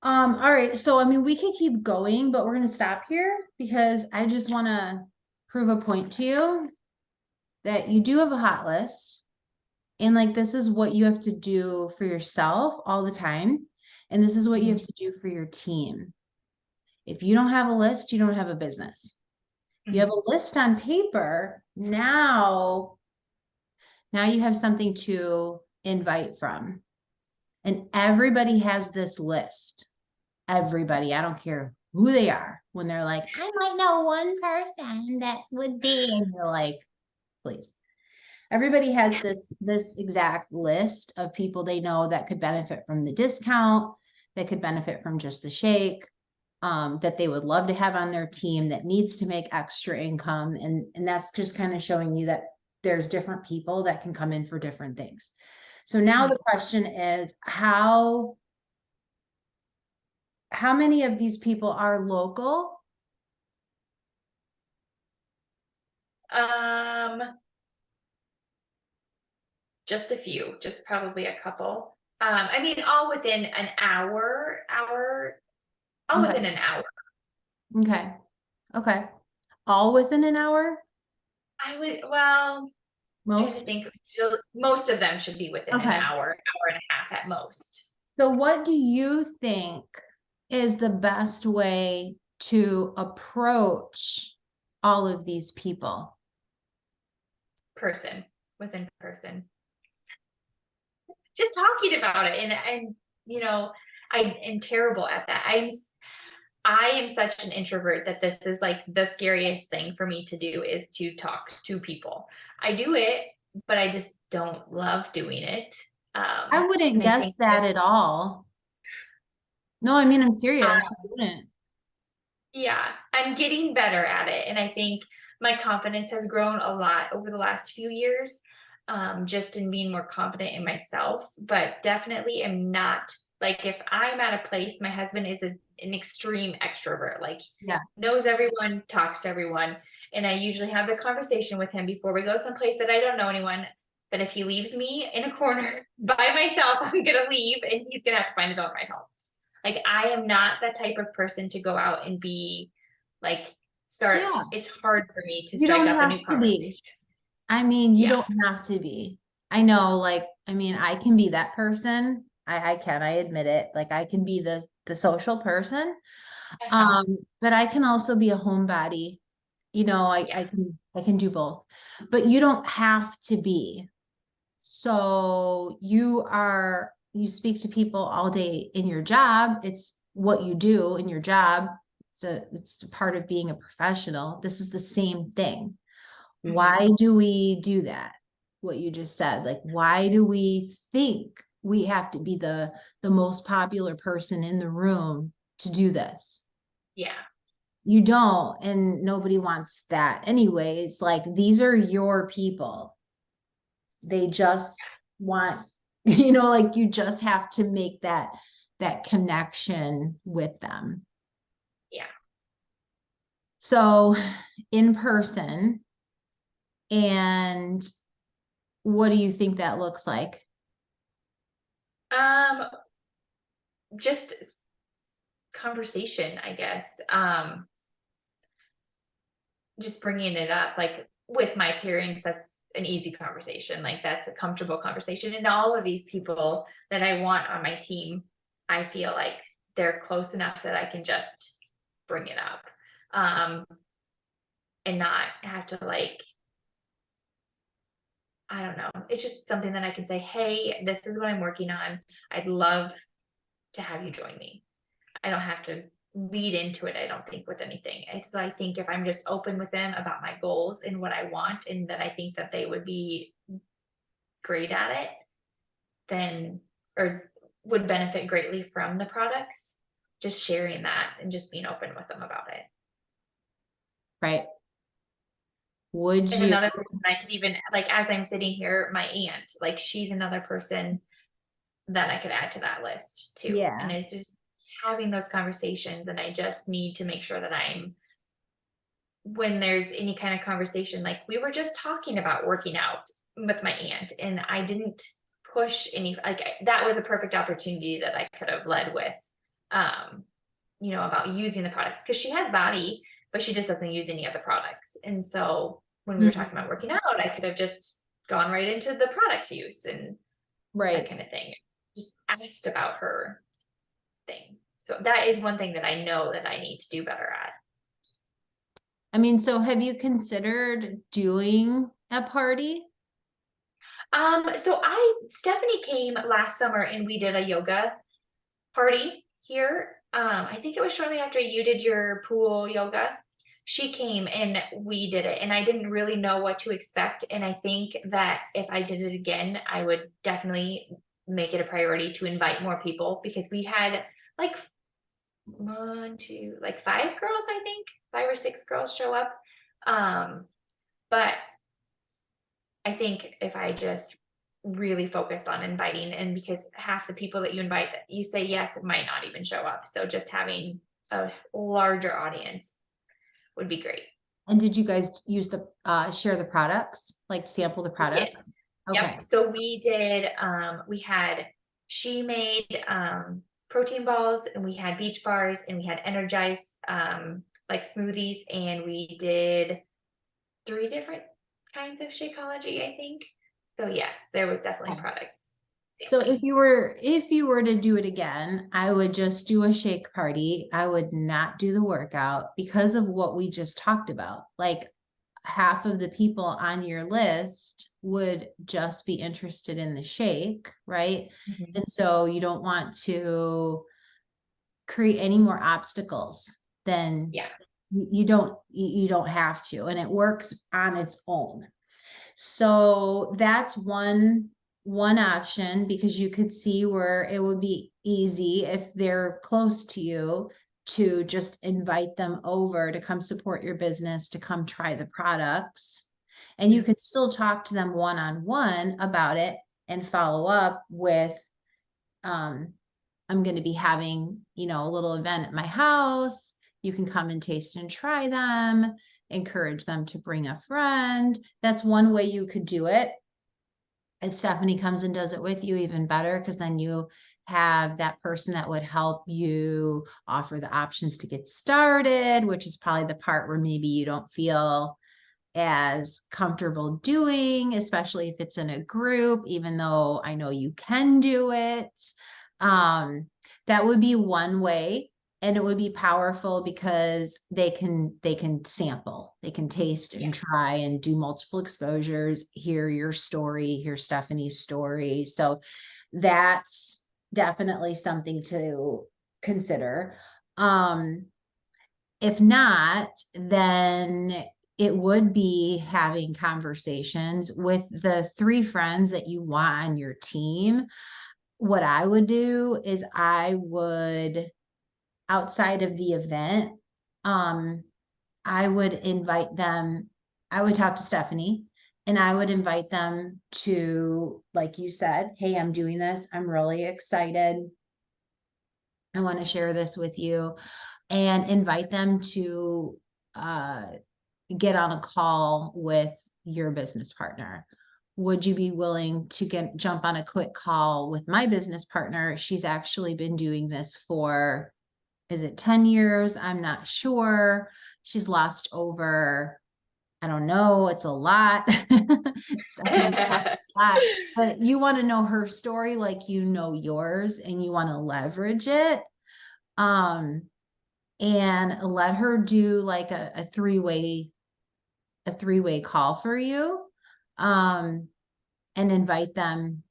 All right. So, I mean, we could keep going, but we're going to stop here because I just want to prove a point to you that you do have a hot list. And like, this is what you have to do for yourself all the time. And this is what you have to do for your team. If you don't have a list, you don't have a business. You have a list on paper. Now you have something to invite from. And everybody has this list. Everybody, I don't care who they are, when they're like, I might know one person that would be, and you're like, please. Everybody has this exact list of people they know that could benefit from the discount, that could benefit from just the shake, that they would love to have on their team, that needs to make extra income. And that's just kind of showing you that there's different people that can come in for different things. So now the question is, how many of these people are local? Just a few, just probably a couple. I mean, all within an hour, all within an hour. Okay. Okay. All within an hour? Trying to Most? think, most of them should be within an Okay. hour and a half at most. So what do you think is the best way to approach all of these people? Within person. Just talking about it. And you know, I am terrible at that. I am such an introvert that this is like the scariest thing for me to do, is to talk to people. I do it, but I just don't love doing it. I wouldn't guess that at all. No, I mean, I'm serious. I wouldn't. Yeah, I'm getting better at it. And I think my confidence has grown a lot over the last few years, just in being more confident in myself. But definitely am not, like, if I'm at a place, my husband is an extreme extrovert, like, knows everyone, talks to everyone. And I usually have the conversation with him before we go someplace that I don't know anyone, that if he leaves me in a corner by myself, I'm going to leave and he's going to have to find his own ride home. Like, I am not that type of person to go out and be like, it's hard for me to strike up a new conversation. I mean, you don't have to be. I know, like, I mean, I can be that person. I admit it. Like, I can be the social person. But I can also be a homebody. You know, I can do both. But you don't have to be. So you speak to people all day in your job. It's what you do in your job. It's part of being a professional. This is the same thing. Why do we do that? What you just said, like, why do we think we have to be the most popular person in the room to do this? Yeah. You don't, and nobody wants that anyways. Like, these are your people. They just want, like, you just have to make that connection with them. Yeah. So in person, and what do you think that looks like? Just conversation, I guess. Just bringing it up, like with my parents, that's an easy conversation. Like that's a comfortable conversation. And all of these people that I want on my team, I feel like they're close enough that I can just bring it up. And not have to like, I don't know. It's just something that I can say, hey, this is what I'm working on. I'd love to have you join me. I don't have to lead into it, I don't think, with anything. So I think if I'm just open with them about my goals and what I want, and that I think that they would be great at it, then, or would benefit greatly from the products, just sharing that and just being open with them about it. Right. Would And you? another person I could even, like, as I'm sitting here, my aunt, like, she's another person that I could add to that list too. And Yeah. it's just having those conversations, and I just need to make sure that when there's any kind of conversation, like we were just talking about working out with my aunt, and I didn't push any, like that was a perfect opportunity that I could have led with, about using the products, because she has body, but she just doesn't use any of the products. And so when we were talking about working out, I could have just gone right into the product use and that Right. kind of thing. Just asked about her thing. So that is one thing that I know that I need to do better at. I mean, so have you considered doing a party? So Stephanie came last summer and we did a yoga party here. I think it was shortly after you did your pool yoga. She came and we did it, and I didn't really know what to expect. And I think that if I did it again, I would definitely make it a priority to invite more people, because we had like like 5 girls, I think 5 or 6 girls show up. But I think if I just really focused on inviting, and because half the people that you invite that you say yes, it might not even show up. So just having a larger audience would be great. And did you guys use the share the products, like sample the We did. products? Okay. Yep. So we did, she made protein balls, and we had beach bars, and we had energized like smoothies, and we did 3 different kinds of Shakeology, I think. So yes, there was definitely Okay. products. So sampling. if you were to do it again, I would just do a shake party. I would not do the workout because of what we just talked about. Like half of the people on your list would just be interested in the shake, right? Mhm. And so you don't want to create any more obstacles than Yeah. you don't have to, and it works on its own. So that's one option, because you could see where it would be easy if they're close to you to just invite them over to come support your business, to come try the products. And you could still talk to them one-on-one about it and follow up with, I'm going to be having, a little event at my house. You can come and taste and try them, encourage them to bring a friend. That's one way you could do it. If Stephanie comes and does it with you, even better, because then you have that person that would help you offer the options to get started, which is probably the part where maybe you don't feel as comfortable doing, especially if it's in a group, even though I know you can do it. That would be one way, and it would be powerful because they can sample, they can taste and try and do multiple exposures, hear your story, hear Stephanie's story. So that's definitely something to consider. If not, then it would be having conversations with the 3 friends that you want on your team. What I would do is I would, outside of the event, I would invite them. I would talk to Stephanie and I would invite them to, like you said, hey, I'm doing this. I'm really excited. I want to share this with you. and invite them to get on a call with your business partner. Would you be willing to jump on a quick call with my business partner? She's actually been doing this for, is it 10 years? I'm not sure. She's lost over, I don't know, it's a lot. It's definitely a lot. But you want to know her story like you know yours, and you want to leverage it. And let her do like a three-way call for you. And invite them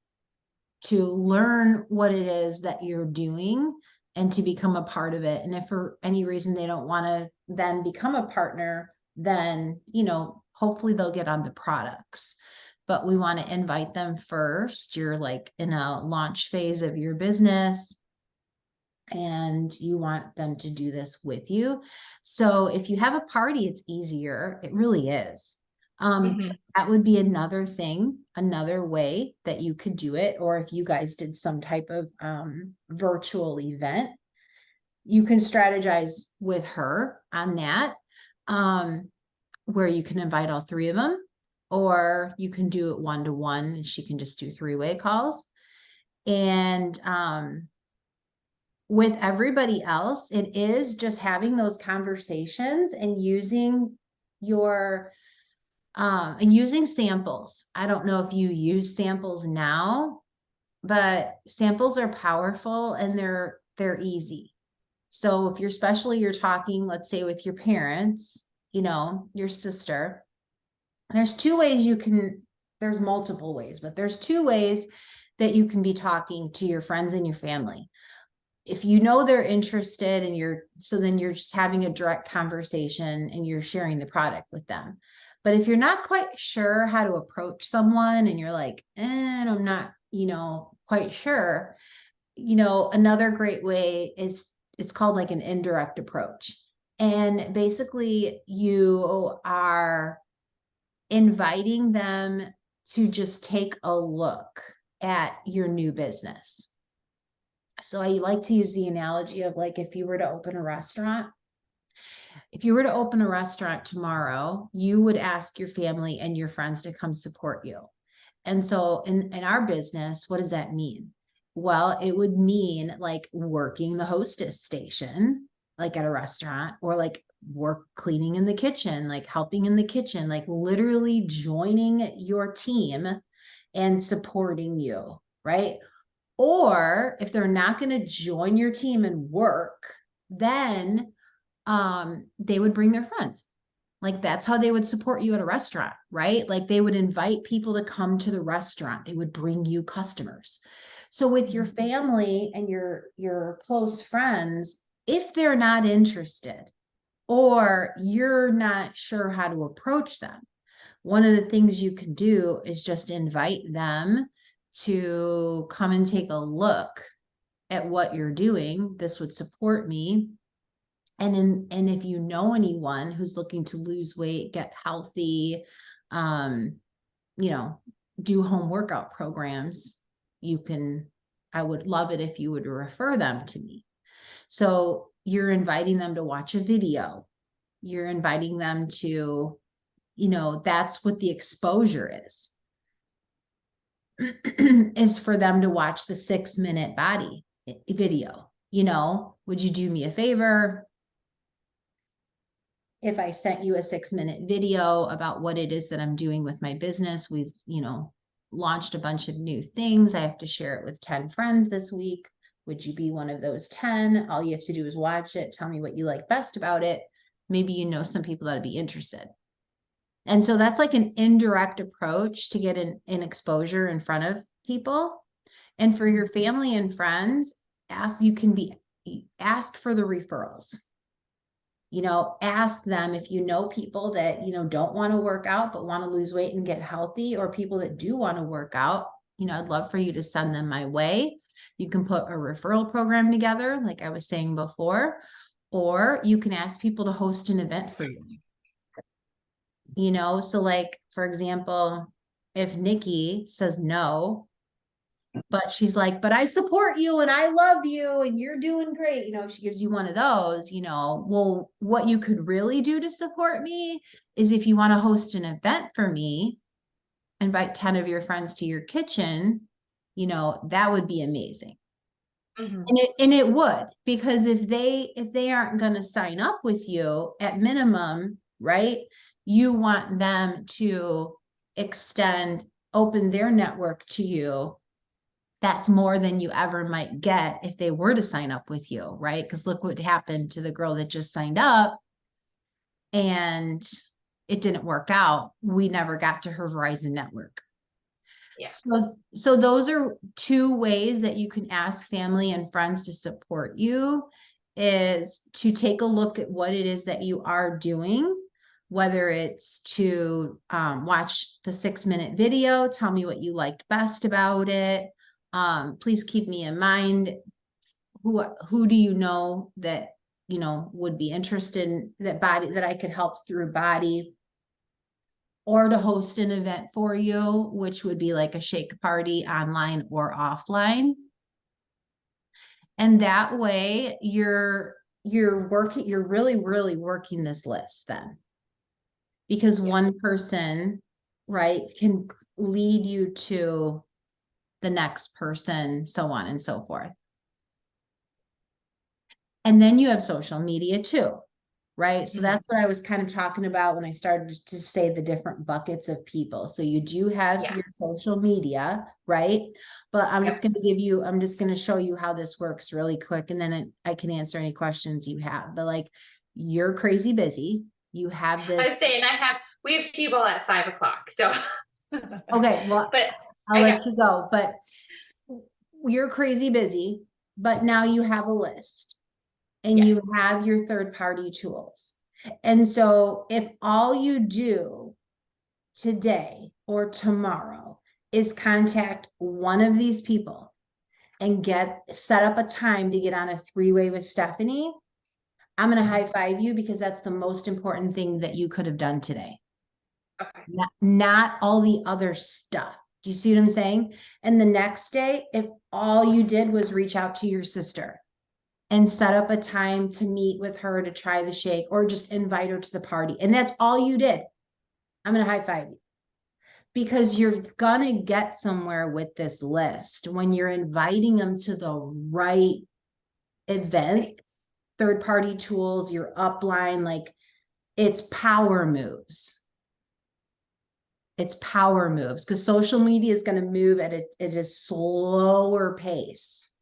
to learn what it is that you're doing and to become a part of it. And if for any reason they don't want to then become a partner, then, hopefully they'll get on the products. But we want to invite them first. You're like in a launch phase of your business, and you want them to do this with you. So if you have a party, it's easier. It really is. That would be another thing, another way that you could do it. Or if you guys did some type of virtual event, you can strategize with her on that, where you can invite all three of them, or you can do it one-to-one and she can just do three-way calls. And with everybody else, it is just having those conversations and using using samples. I don't know if you use samples now, but samples are powerful and they're easy. So if you're talking, let's say with your parents, your sister, there's there's multiple ways, but there's two ways that you can be talking to your friends and your family. If they're interested and then you're just having a direct conversation and you're sharing the product with them. But if you're not quite sure how to approach someone and you're like, I'm not, quite sure, another great way is, it's called like an indirect approach. And basically you are inviting them to just take a look at your new business. So I like to use the analogy of like, if you were to open a restaurant tomorrow, you would ask your family and your friends to come support you. And so in our business, what does that mean? Well, it would mean like working the hostess station, like at a restaurant, or like cleaning in the kitchen, like helping in the kitchen, like literally joining your team and supporting you, right? Or if they're not going to join your team and work, then they would bring their friends. Like that's how they would support you at a restaurant, right? Like they would invite people to come to the restaurant. They would bring you customers. So with your family and your close friends, if they're not interested or you're not sure how to approach them, one of the things you can do is just invite them to come and take a look at what you're doing. This would support me. And if you know anyone who's looking to lose weight, get healthy, do home workout programs, I would love it if you would refer them to me. So you're inviting them to watch a video. You're inviting them to, that's what the exposure is, is for them to watch the 6-minute body video. Would you do me a favor if I sent you a 6-minute video about what it is that I'm doing with my business? We've, launched a bunch of new things. I have to share it with 10 friends this week. Would you be one of those 10? All you have to do is watch it. Tell me what you like best about it. Maybe some people that'd be interested. And so that's like an indirect approach to get an exposure in front of people. And for your family and friends, ask for the referrals. Ask them if people that, don't want to work out, but want to lose weight and get healthy, or people that do want to work out, I'd love for you to send them my way. You can put a referral program together, like I was saying before, or you can ask people to host an event for you. So like, for example, if Nikki says no, but she's like, but I support you and I love you and you're doing great. You know, she gives you one of those, you know, well, what you could really do to support me is if you want to host an event for me, invite 10 of your friends to your kitchen, you know, that would be amazing. Mhm. And it would, because if they aren't going to sign up with you at minimum, right? You want them to open their network to you. That's more than you ever might get if they were to sign up with you, right? Because look what happened to the girl that just signed up and it didn't work out. We never got to her Verizon network. Yeah. So those are two ways that you can ask family and friends to support you, is to take a look at what it is that you are doing, whether it's to watch the 6-minute video, tell me what you liked best about it. Please keep me in mind. Who do you know that, you know, would be interested in that I could help through body, or to host an event for you, which would be like a shake party online or offline. And that way you're really working this list then. Because one person, right, can lead you to the next person, so on and so forth. And then you have social media too, right? So that's what I was kind of talking about when I started to say the different buckets of people. So you do have your social media, right? But I'm just going to show you how this works really quick. And then I can answer any questions you have. But like, you're crazy busy. You have this. I was saying we have T-ball at 5:00. So okay, well, but I'll let you go. But you're crazy busy, but now you have a list. And you have your third-party tools. And so if all you do today or tomorrow is contact one of these people and set up a time to get on a 3-way with Stephanie, I'm going to high five you, because that's the most important thing that you could have done today. Okay. Not all the other stuff. Do you see what I'm saying? And the next day, if all you did was reach out to your sister and set up a time to meet with her to try the shake, or just invite her to the party, and that's all you did, I'm going to high five you, because you're going to get somewhere with this list when you're inviting them to the right events, third-party tools, your upline. Like, it's power moves. It's power moves, because social media is going to move at a slower pace.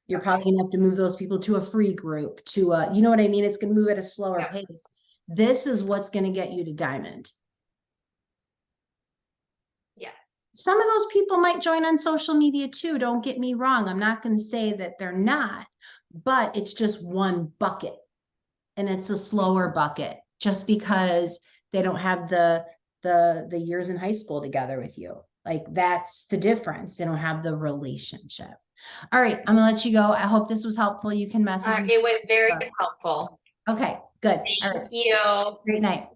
You're probably going to have to move those people to a free group, to a, you know what I mean? It's going to move at a slower pace. This is what's going to get you to diamond. Yes. Some of those people might join on social media too. Don't get me wrong. I'm not going to say that they're not, but it's just one bucket, and it's a slower bucket, just because they don't have the years in high school together with you. Like, that's the difference. They don't have the relationship. All right, I'm gonna let you go. I hope this was helpful. You can message me. It was very helpful. Okay, good. Thank you. Great night.